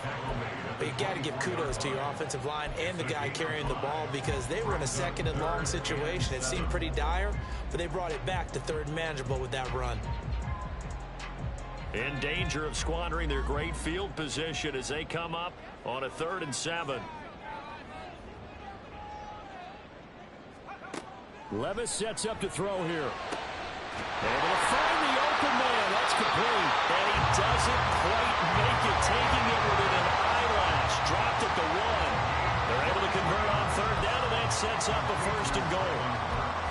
But you got to give kudos to your offensive line and the guy carrying the ball because they were in a 2nd and long situation. It seemed pretty dire, but they brought it back to 3rd and manageable with that run. In danger of squandering their great field position as they come up on a 3rd and 7. Levis sets up to throw here. Able to find the open man. That's complete. And he doesn't quite make it. Taking it within an eyelash. Dropped at the 1. They're able to convert on third down, and that sets up a 1st and goal.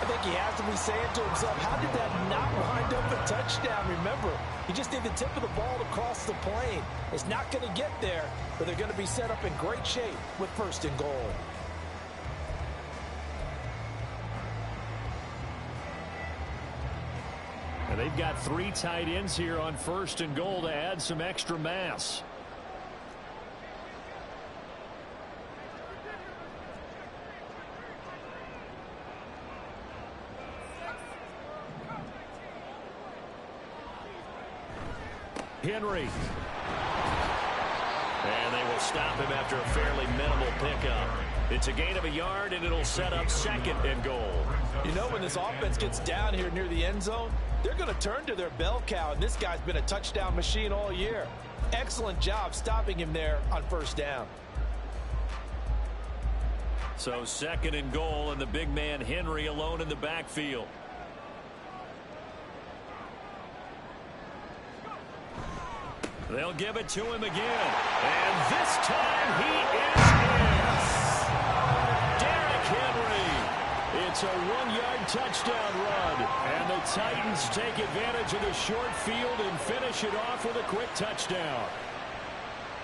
I think he has to be saying to himself, how did that not wind up a touchdown? Remember, he just did the tip of the ball to cross the plane. It's not going to get there, but they're going to be set up in great shape with 1st and goal. And they've got 3 tight ends here on 1st and goal to add some extra mass. Henry. And they will stop him after a fairly minimal pickup. It's a gain of a yard, and it'll set up 2nd and goal. You know, when this offense gets down here near the end zone, they're going to turn to their bell cow, and this guy's been a touchdown machine all year. Excellent job stopping him there on 1st down. So 2nd and goal, and the big man Henry alone in the backfield. They'll give it to him again. And this time he is in. Derrick Henry. It's a 1-yard touchdown run. And the Titans take advantage of the short field and finish it off with a quick touchdown.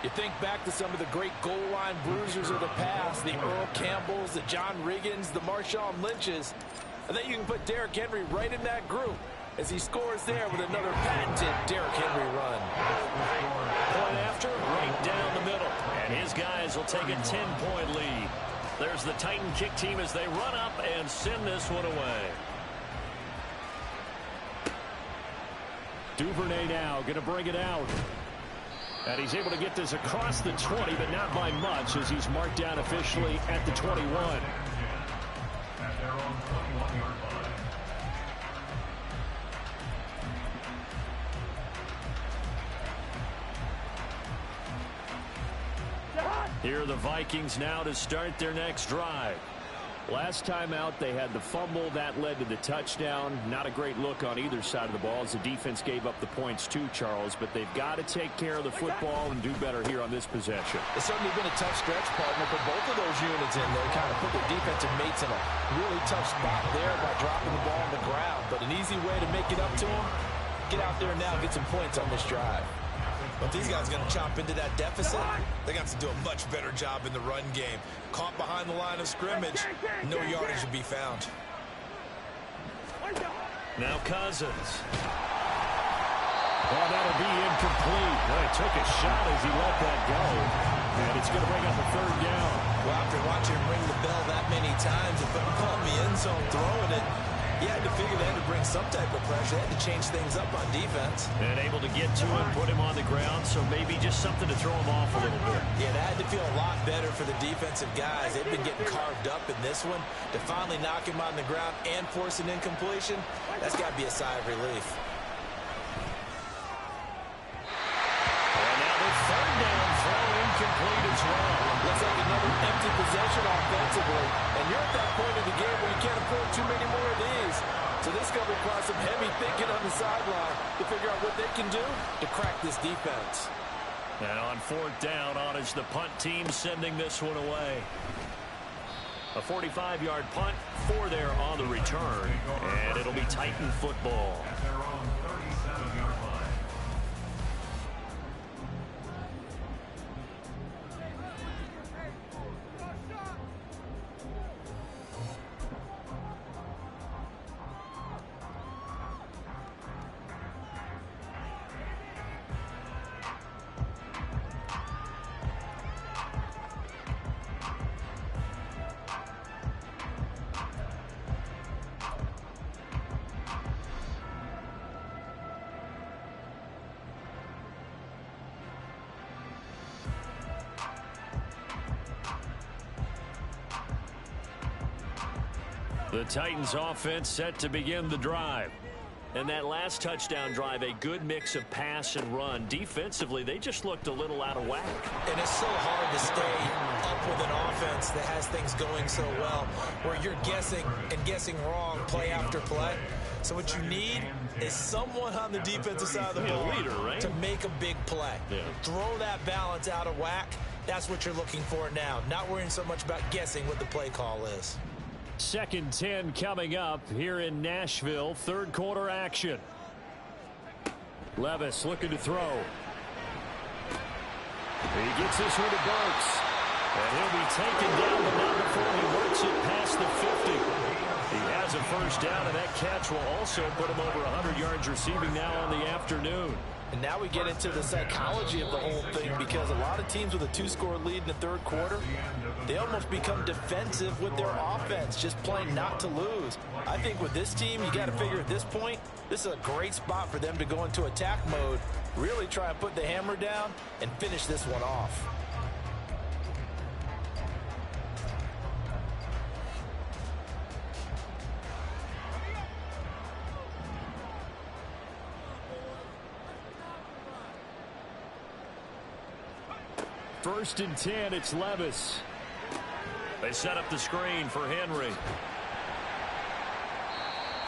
You think back to some of the great goal line bruisers of the past, the Earl Campbells, the John Riggins, the Marshawn Lynches. I think you can put Derrick Henry right in that group as he scores there with another patented Derrick Henry run. Point after, right down the middle. And his guys will take a 10-point lead. There's the Titan kick team as they run up and send this one away. Duvernay now going to bring it out. And he's able to get this across the 20, but not by much as he's marked down officially at the 21. At their own 21-yard line. Here are the Vikings now to start their next drive. Last time out, they had the fumble. That led to the touchdown. Not a great look on either side of the ball as the defense gave up the points too, Charles. But they've got to take care of the football and do better here on this possession. It's certainly been a tough stretch, partner, for both of those units in there. Kind of put their defensive mates in a really tough spot there by dropping the ball on the ground. But an easy way to make it up to them, get out there now and get some points on this drive. But these guys are going to chop into that deficit. They got to do a much better job in the run game. Caught behind the line of scrimmage, no yardage to be found. Now Cousins. Well, that'll be incomplete. Well, he took a shot as he let that go. And it's going to bring up a 3rd down. Well, after watching him ring the bell that many times and putting him in the end zone throwing it, you had to figure they had to bring some type of pressure. They had to change things up on defense. And able to get to him, put him on the ground, so maybe just something to throw him off a little bit. Yeah, it had to feel a lot better for the defensive guys. They've been getting carved up in this one. To finally knock him on the ground and force an incompletion, that's got to be a sigh of relief. And now the 3rd down throw incomplete as well. Looks like another empty possession offensively. And you're at that point in the game where you can't afford too many more of these. So this is going to require some heavy thinking on the sideline to figure out what they can do to crack this defense. And on 4th down, on is the punt team sending this one away. A 45-yard punt, 4 there on the return. And it'll be Titan football. At their own 37-yard line. The Titans offense set to begin the drive. And that last touchdown drive, a good mix of pass and run. Defensively, they just looked a little out of whack. And it's so hard to stay up with an offense that has things going so well, where you're guessing and guessing wrong play after play. So what you need is someone on the defensive side of the ball leader, right? to make a big play. Yeah. Throw that balance out of whack, That's what you're looking for now. Not worrying so much about guessing what the play call is. 2nd and 10 coming up here in Nashville. Third quarter action. Levis looking to throw. He gets this one to Burks. And he'll be taken down, but not before he works it past the 50. He has a first down, and that catch will also put him over 100 yards receiving now on the afternoon. And now we get into the psychology of the whole thing, because a lot of teams with a 2-score lead in the third quarter, they almost become defensive with their offense, just playing not to lose. I think with this team, you got to figure at this point, this is a great spot for them to go into attack mode, really try and put the hammer down and finish this one off. First and 10, it's Levis. They set up the screen for Henry.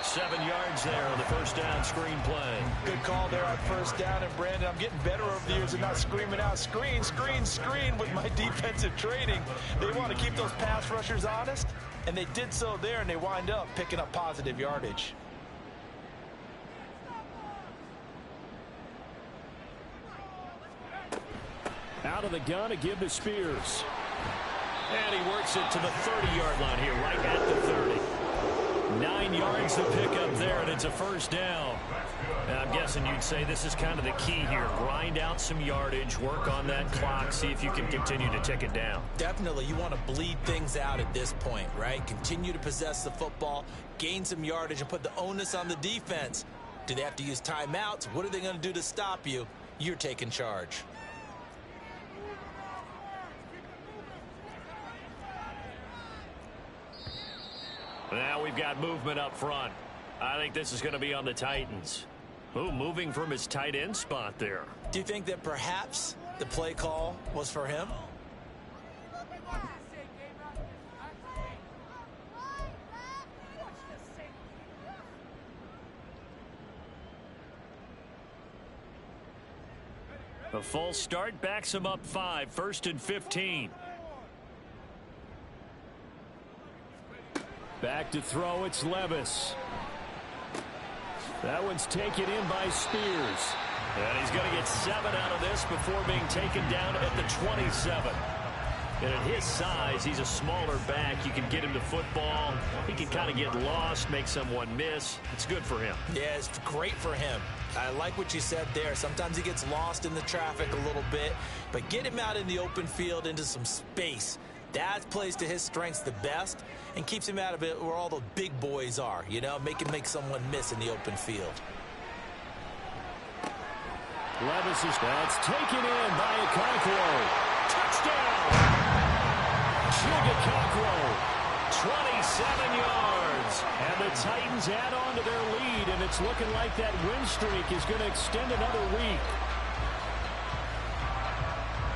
7 yards there on the first down screen play. Good call there on first down. And Brandon, I'm getting better over the years and not screaming out screen, screen, screen with my defensive training. They want to keep those pass rushers honest, and they did so there, and they wind up picking up positive yardage. Out of the gun to give to Spears. And he works it to the 30-yard line here, right at the 30. 9 yards to pick up there, and it's a first down. And I'm guessing you'd say this is kind of the key here. Grind out some yardage, work on that clock, see if you can continue to tick it down. Definitely, you want to bleed things out at this point, right? Continue to possess the football, gain some yardage, and put the onus on the defense. Do they have to use timeouts? What are they going to do to stop you? You're taking charge. Now we've got movement up front. I think this is going to be on the Titans. Ooh, moving from his tight end spot there. Do you think that perhaps the play call was for him? A false start backs him up 5, 1st and 15. Back to throw, it's Levis. That one's taken in by Spears. And he's going to get 7 out of this before being taken down at the 27. And at his size, he's a smaller back. You can get him to football. He can kind of get lost, make someone miss. It's good for him. Yeah, it's great for him. I like what you said there. Sometimes he gets lost in the traffic a little bit, but get him out in the open field into some space. That plays to his strengths the best and keeps him out of it where all the big boys are, you know, make someone miss in the open field. Levis is that's taken in by Wk12. Touchdown! Wk12, 27 yards. And the Titans add on to their lead, and it's looking like that win streak is going to extend another week.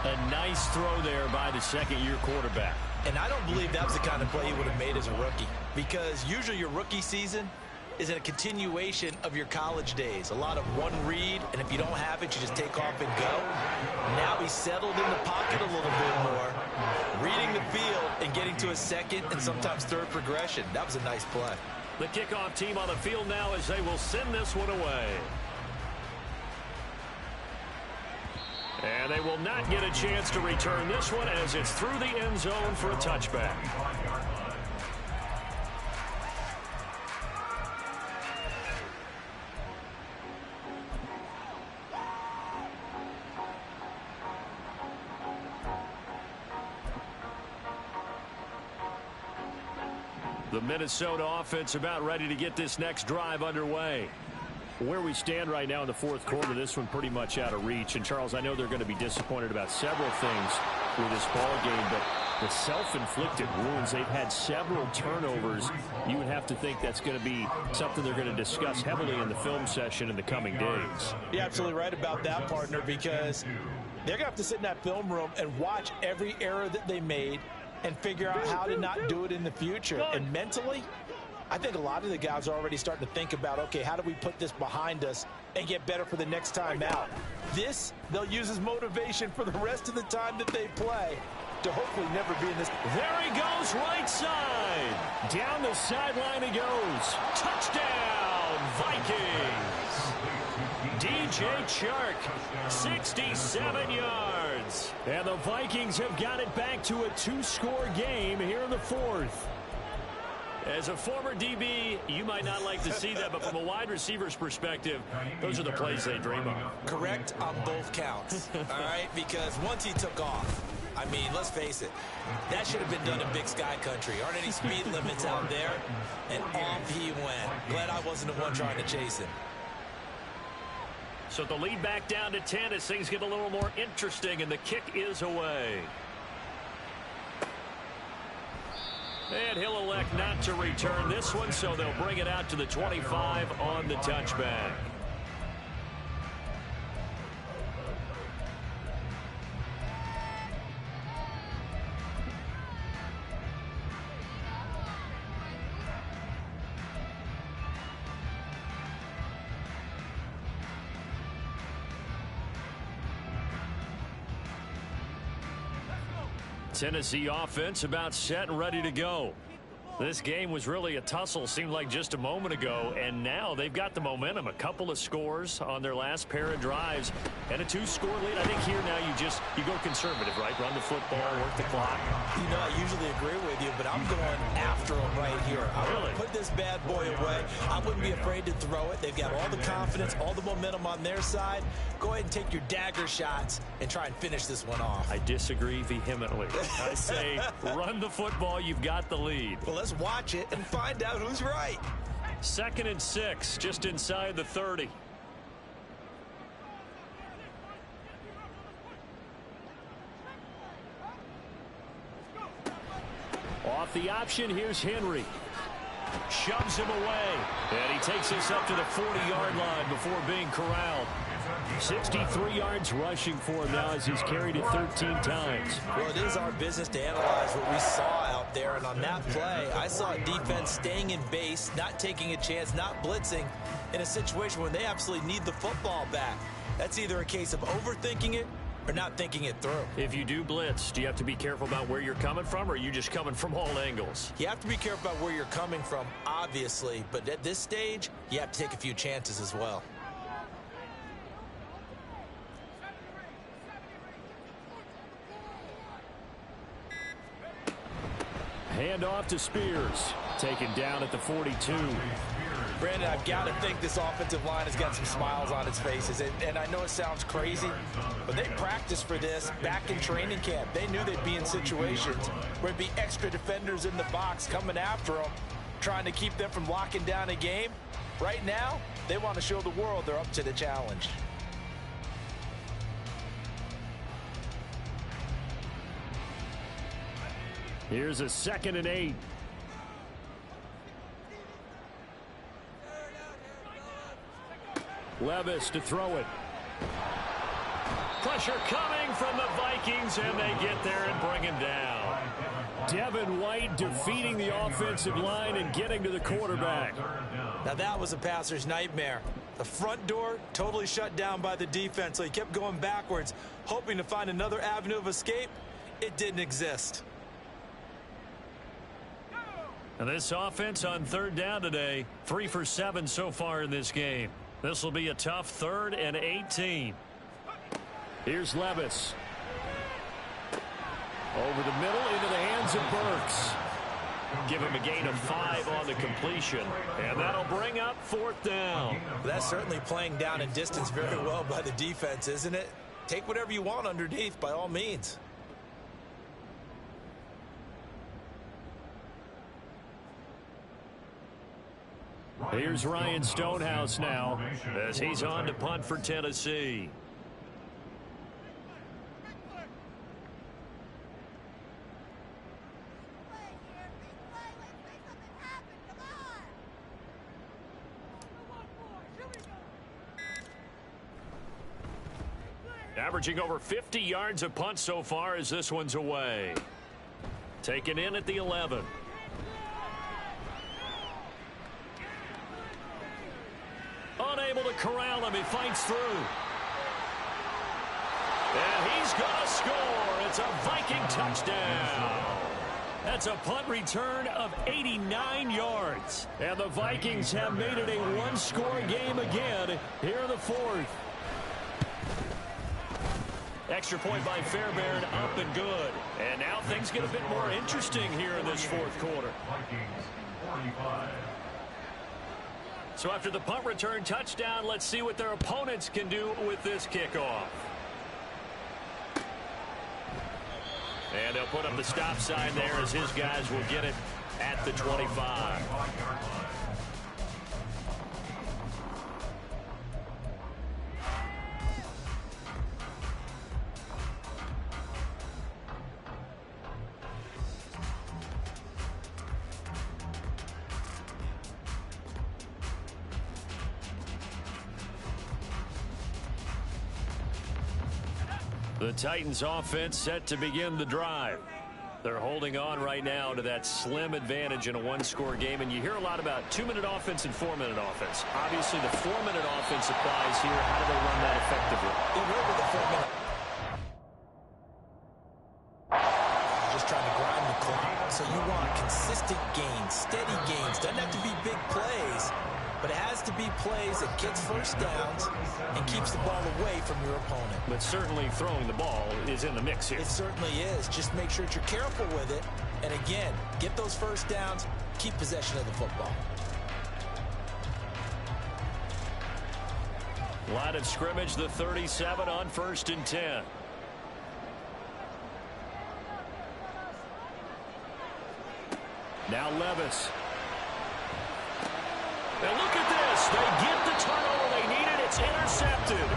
A nice throw there by the second-year quarterback. And I don't believe that was the kind of play he would have made as a rookie, because usually your rookie season is a continuation of your college days. A lot of one read, and if you don't have it, you just take off and go. Now he's settled in the pocket a little bit more, reading the field and getting to a second and sometimes third progression. That was a nice play. The kickoff team on the field now as they will send this one away. And they will not get a chance to return this one as it's through the end zone for a touchback. The Minnesota offense about ready to get this next drive underway. Where we stand right now in the fourth quarter, this one pretty much out of reach. And, Charles, I know they're going to be disappointed about several things with this ball game, but the self-inflicted wounds, they've had several turnovers. You would have to think that's going to be something they're going to discuss heavily in the film session in the coming days. You're absolutely right about that, partner, because they're going to have to sit in that film room and watch every error that they made and figure out how to not do it in the future. And mentally, I think a lot of the guys are already starting to think about, okay, how do we put this behind us and get better for the next time out. This, they'll use as motivation for the rest of the time that they play to hopefully never be in this. There he goes, right side. Down the sideline he goes. Touchdown, Vikings. DJ Chark, 67 yards. And the Vikings have got it back to a 2-score game here in the fourth. As a former DB, you might not like to see that, but from a wide receiver's perspective, those are the plays they dream of. Correct on both counts, all right? Because once he took off, I mean, let's face it, that should have been done in Big Sky Country. Aren't any speed limits out there? And off he went. Glad I wasn't the one trying to chase him. So the lead back down to 10 as things get a little more interesting, and the kick is away. And he'll elect not to return this one, so they'll bring it out to the 25 on the touchback. Tennessee offense about set and ready to go. This game was really a tussle, seemed like just a moment ago, and now they've got the momentum. A couple of scores on their last pair of drives and a 2-score lead. I think here now you go conservative, right? Run the football, work the clock. You know, I usually agree with you, but I'm going after them right here. I want to put this bad boy away. I wouldn't be afraid to throw it. They've got all the confidence, all the momentum on their side. Go ahead and take your dagger shots and try and finish this one off. I disagree vehemently. I say run the football. You've got the lead. Well, let's watch it and find out who's right. 2nd and 6, just inside the 30. Off the option, here's Henry. Shoves him away. And he takes us up to the 40-yard line before being corralled. 63 yards rushing for him now as he's carried it 13 times. Well, it is our business to analyze what we saw out there. And on that play, I saw a defense staying in base, not taking a chance, not blitzing in a situation where they absolutely need the football back. That's either a case of overthinking it or not thinking it through. If you do blitz, do you have to be careful about where you're coming from, or are you just coming from all angles? You have to be careful about where you're coming from, obviously. But at this stage, you have to take a few chances as well. Hand off to Spears. Taken down at the 42. Brandon, I've got to think this offensive line has got some smiles on its faces. And I know it sounds crazy, but they practiced for this back in training camp. They knew they'd be in situations where there'd be extra defenders in the box coming after them, trying to keep them from locking down a game. Right now, they want to show the world they're up to the challenge. Here's a 2nd and 8. Levis to throw it. Pressure coming from the Vikings, and they get there and bring him down. Devin White defeating the offensive line and getting to the quarterback. Now that was a passer's nightmare. The front door totally shut down by the defense, so he kept going backwards, hoping to find another avenue of escape. It didn't exist. And this offense on 3rd down today, 3 for 7 so far in this game. This will be a tough 3rd and 18. Here's Levis. Over the middle into the hands of Burks. Give him a gain of 5 on the completion. And that'll bring up 4th down. That's certainly playing down in distance very well by the defense, isn't it? Take whatever you want underneath by all means. Here's Ryan Stonehouse now as he's on to punt for Tennessee. Averaging over 50 yards a punt so far as this one's away. Taken in at the 11. Unable to corral him. He fights through. And he's going to score. It's a Viking touchdown. That's a punt return of 89 yards. And the Vikings have made it a one-score game again here in the fourth. Extra point by Fairbairn, up and good. And now things get a bit more interesting here in this fourth quarter. Vikings 45. So after the punt return touchdown, let's see what their opponents can do with this kickoff. And they'll put up the stop sign there as his guys will get it at the 25. The Titans offense set to begin the drive. They're holding on right now to that slim advantage in a one-score game, and you hear a lot about 2-minute offense and 4-minute offense. Obviously, the 4-minute offense applies here. How do they run that effectively? They will with the 4-minute. Just trying to grind the clock. So you want consistent gains, steady gains. Doesn't have to be big plays, but it has to be plays that gets first downs and keeps the ball away from your opponent. But certainly throwing the ball is in the mix here. It certainly is. Just make sure that you're careful with it. And again, get those first downs, keep possession of the football. Line of scrimmage, the 37 on 1st and 10. Now Levis. And look at this. They get the turnover they needed. It's intercepted.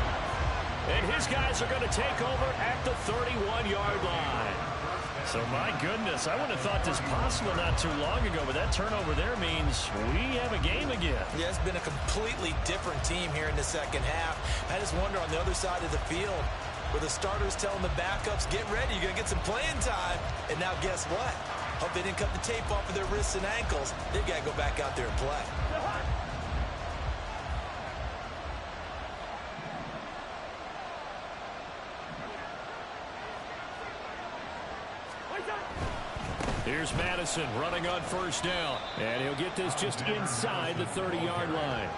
And his guys are going to take over at the 31-yard line. So, my goodness, I wouldn't have thought this possible not too long ago, but that turnover there means we have a game again. Yeah, it's been a completely different team here in the second half. I just wonder on the other side of the field, where the starters telling the backups, get ready, you're going to get some playing time. And now guess what? Hope they didn't cut the tape off of their wrists and ankles. They've got to go back out there and play. Here's Madison running on 1st down. And he'll get this just inside the 30-yard line.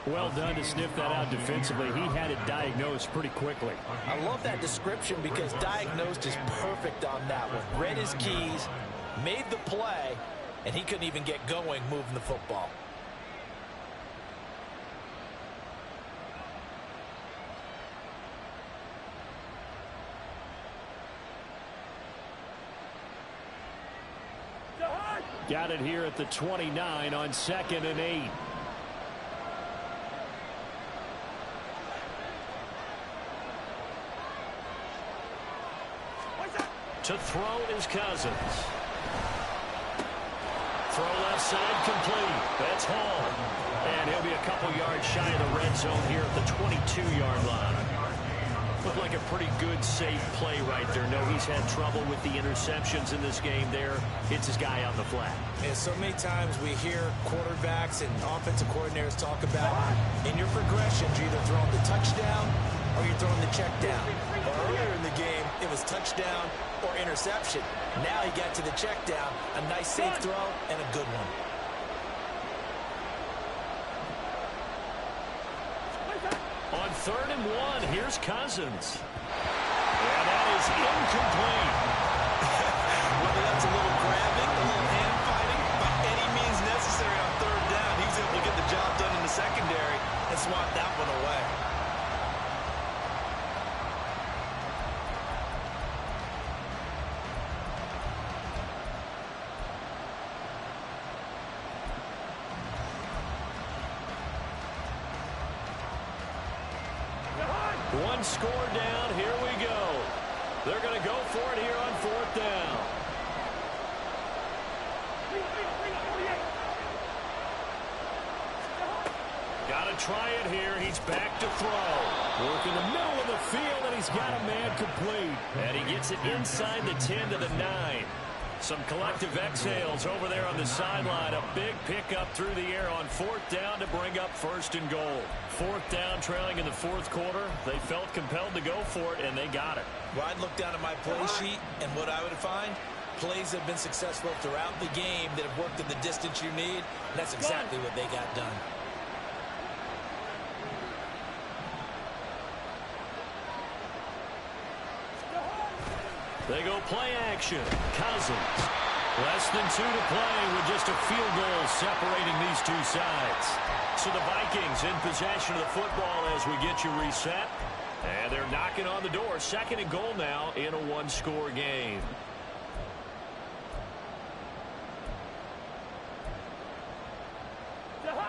Well done to sniff that out defensively. He had it diagnosed pretty quickly. I love that description because diagnosed is perfect on that one. Read his keys, made the play, and he couldn't even get going moving the football. Got it here at the 29 on 2nd and 8. To throw is Cousins. Throw left side complete. That's Hall. And he'll be a couple yards shy of the red zone here at the 22-yard line. Looked like a pretty good, safe play right there. No, he's had trouble with the interceptions in this game there. Hits his guy out in the flat. And so many times we hear quarterbacks and offensive coordinators talk about in your progressions, you're either throwing the touchdown or you're throwing the check down. Well, earlier in the game, it was touchdown or interception. Now he got to the check down, a nice safe throw and a good one. On 3rd and 1, here's Cousins. And that is incomplete. Whether that's a little grabbing, a little hand fighting, by any means necessary on 3rd down, he was able to get the job done in the secondary and swat that one away. One score down. Here we go. They're going to go for it here on 4th down. Got to try it here. He's back to throw. Work in the middle of the field, and he's got a man complete. And he gets it inside the 10 to the 9. Some collective exhales over there on the sideline. A big pickup through the air on 4th down to bring up 1st and goal. 4th down, trailing in the 4th quarter. They felt compelled to go for it, and they got it. Well, I'd look down at my play sheet, and what I would find, plays have been successful throughout the game that have worked in the distance you need, and that's exactly what they got done. They go play action. Cousins. Less than 2 to play with just a field goal separating these two sides. So the Vikings in possession of the football as we get you reset. And they're knocking on the door. 2nd and goal now in a one-score game.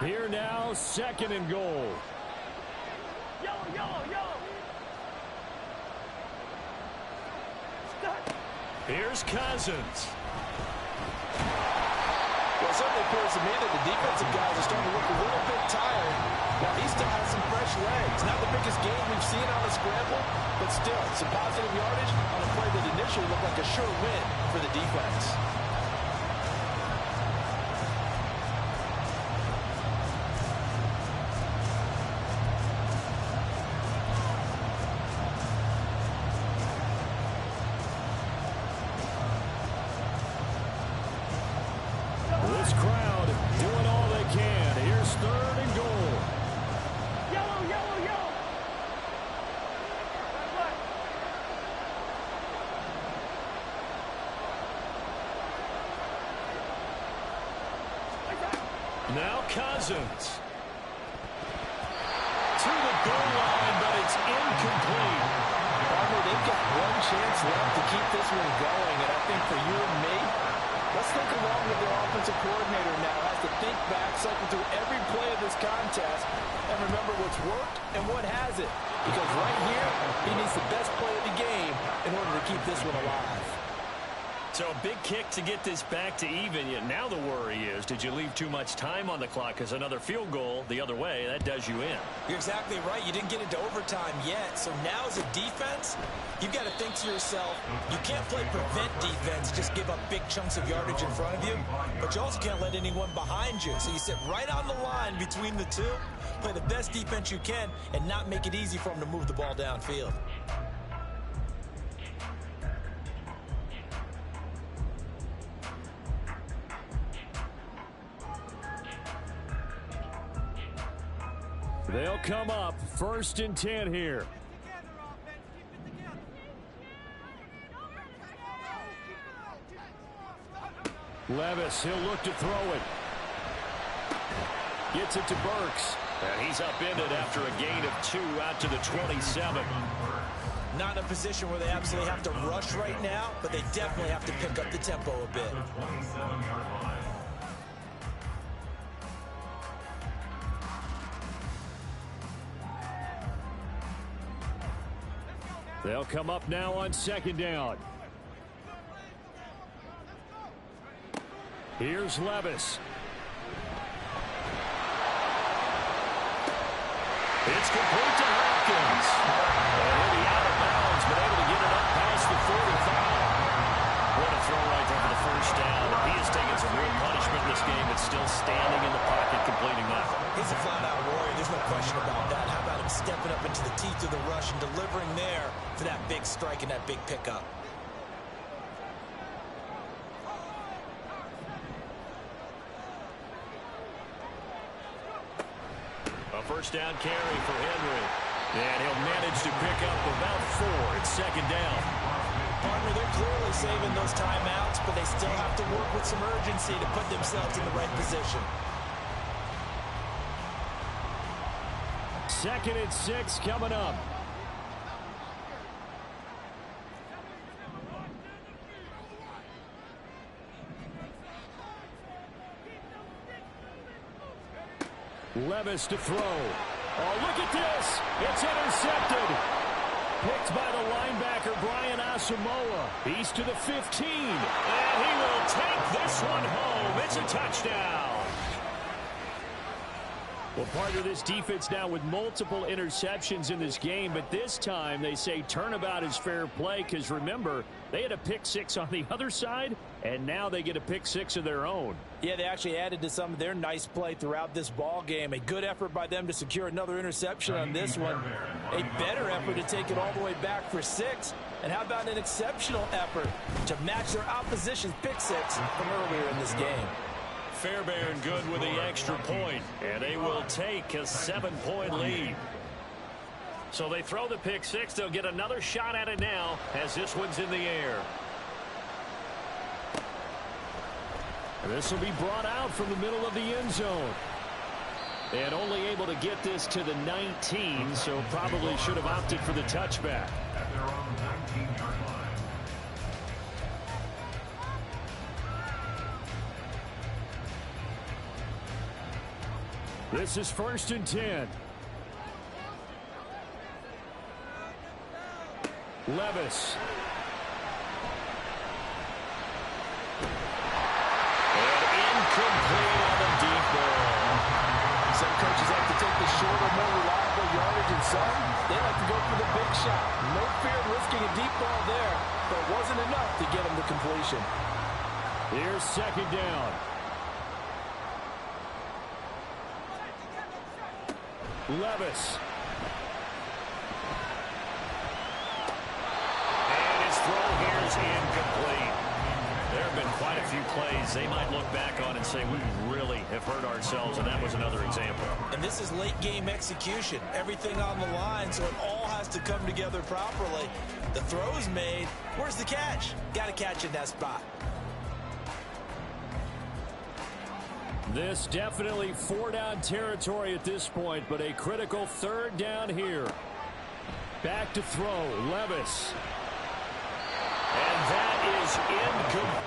Here now, 2nd and goal. Yellow, yellow, yellow. Here's Cousins. Well, it certainly appears to me that the defensive guys are starting to look a little bit tired. Now, he still has some fresh legs. Not the biggest game we've seen on the scramble, but still, some positive yardage on a play that initially looked like a sure win for the defense. This crowd doing all they can. Here's 3rd and goal. Yellow, yellow, yellow. Black. Now Cousins. To the goal line, but it's incomplete. Partner, they've got one chance left to keep this one going, and I think for you and me, let's think along with their offensive coordinator now. Has to think back, cycle through every play of this contest, and remember what's worked and what hasn't. Because right here, he needs the best play of the game in order to keep this one alive. So a big kick to get this back to even. Yet now the worry is, did you leave too much time on the clock? Because another field goal the other way, that does you in. You're exactly right. You didn't get into overtime yet. So now as a defense, you've got to think to yourself, you can't play prevent defense, just give up big chunks of yardage in front of you, but you also can't let anyone behind you. So you sit right on the line between the two, play the best defense you can, and not make it easy for them to move the ball downfield. They'll come up 1st and 10 here. Levis, he'll look to throw it. Gets it to Burks. And he's upended after a gain of 2 out to the 27. Not in a position where they absolutely have to rush right now, but they definitely have to pick up the tempo a bit. They'll come up now on 2nd down. Here's Levis. It's complete to Hopkins. And he'll be out of bounds, but able to get it up past the 45. What a throw right there for the 1st down. He has taken some real punishment in this game, but still standing in the pocket, completing that. He's a flat-out warrior. There's no question about that. How about him stepping up into the teeth of the rush and delivering there for that big strike and that big pickup? A 1st down carry for Henry. And he'll manage to pick up about 4. It's 2nd down. Partner, they're clearly saving those timeouts, but they still have to work with some urgency to put themselves in the right position. 2nd and 6 coming up. Levis to throw. Oh, look at this. It's intercepted. Picked by the linebacker, Brian Asamoah. He's to the 15. And he will take this one home. It's a touchdown. Well, partner, this defense now with multiple interceptions in this game, but this time they say turnabout is fair play because, remember, they had a pick six on the other side, and now they get a pick six of their own. Yeah, they actually added to some of their nice play throughout this ball game. A good effort by them to secure another interception on this one. A better effort to take it all the way back for 6. And how about an exceptional effort to match their opposition's pick six from earlier in this game? Fairbairn good with the extra point, and they will take a 7-point lead. So they throw the pick six. They'll get another shot at it now as this one's in the air. This will be brought out from the middle of the end zone. And only able to get this to the 19, so probably should have opted for the touchback. At their own 19-yard line. This is 1st and 10. Levis. And incomplete on the deep ball. Some coaches like to take the shorter, more reliable yardage, and some, they like to go for the big shot. No fear of risking a deep ball there, but it wasn't enough to get them to completion. Here's 2nd down. Levis. And his throw here is incomplete. There have been quite a few plays they might look back on and say, we really have hurt ourselves, and that was another example. And this is late game execution. Everything on the line, so it all has to come together properly. The throw's made. Where's the catch? Got to catch in that spot. This definitely 4-down territory at this point, but a critical 3rd down here. Back to throw, Levis. And that is incomplete.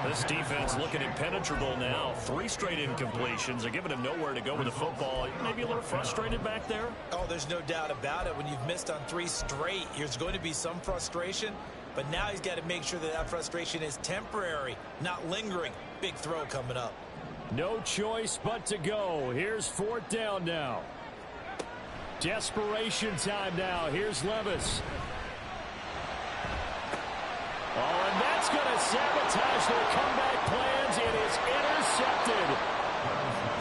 This defense looking impenetrable now. 3 straight incompletions are giving him nowhere to go with the football. Maybe a little frustrated back there. Oh, there's no doubt about it. When you've missed on 3 straight, there's going to be some frustration. But now he's got to make sure that that frustration is temporary, not lingering. Big throw coming up. No choice but to go. Here's 4th down now. Desperation time now. Here's Levis. Oh, and that's going to sabotage their comeback plans. It is intercepted.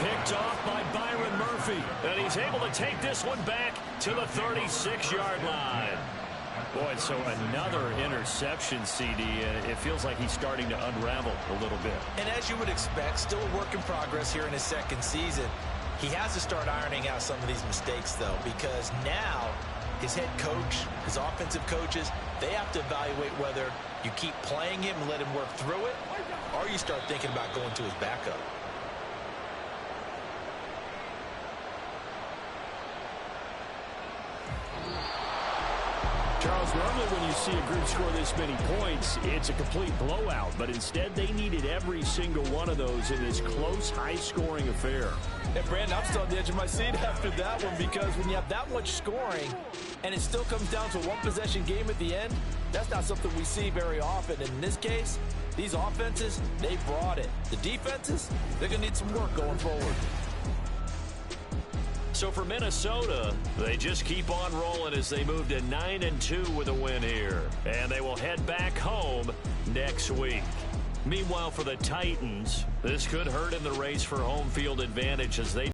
Picked off by Byron Murphy. And he's able to take this one back to the 36-yard line. Boy, so another interception, CD. It feels like he's starting to unravel a little bit. And as you would expect, still a work in progress here in his 2nd season. He has to start ironing out some of these mistakes, though, because now his head coach, his offensive coaches, they have to evaluate whether you keep playing him and let him work through it, or you start thinking about going to his backup. Charles, normally when you see a group score this many points, it's a complete blowout. But instead, they needed every single one of those in this close, high-scoring affair. And, Brandon, I'm still on the edge of my seat after that one because when you have that much scoring and it still comes down to a one-possession game at the end, that's not something we see very often. And in this case, these offenses, they brought it. The defenses, they're going to need some work going forward. So for Minnesota, they just keep on rolling as they move to 9-2 with a win here. And they will head back home next week. Meanwhile, for the Titans, this could hurt in the race for home field advantage as they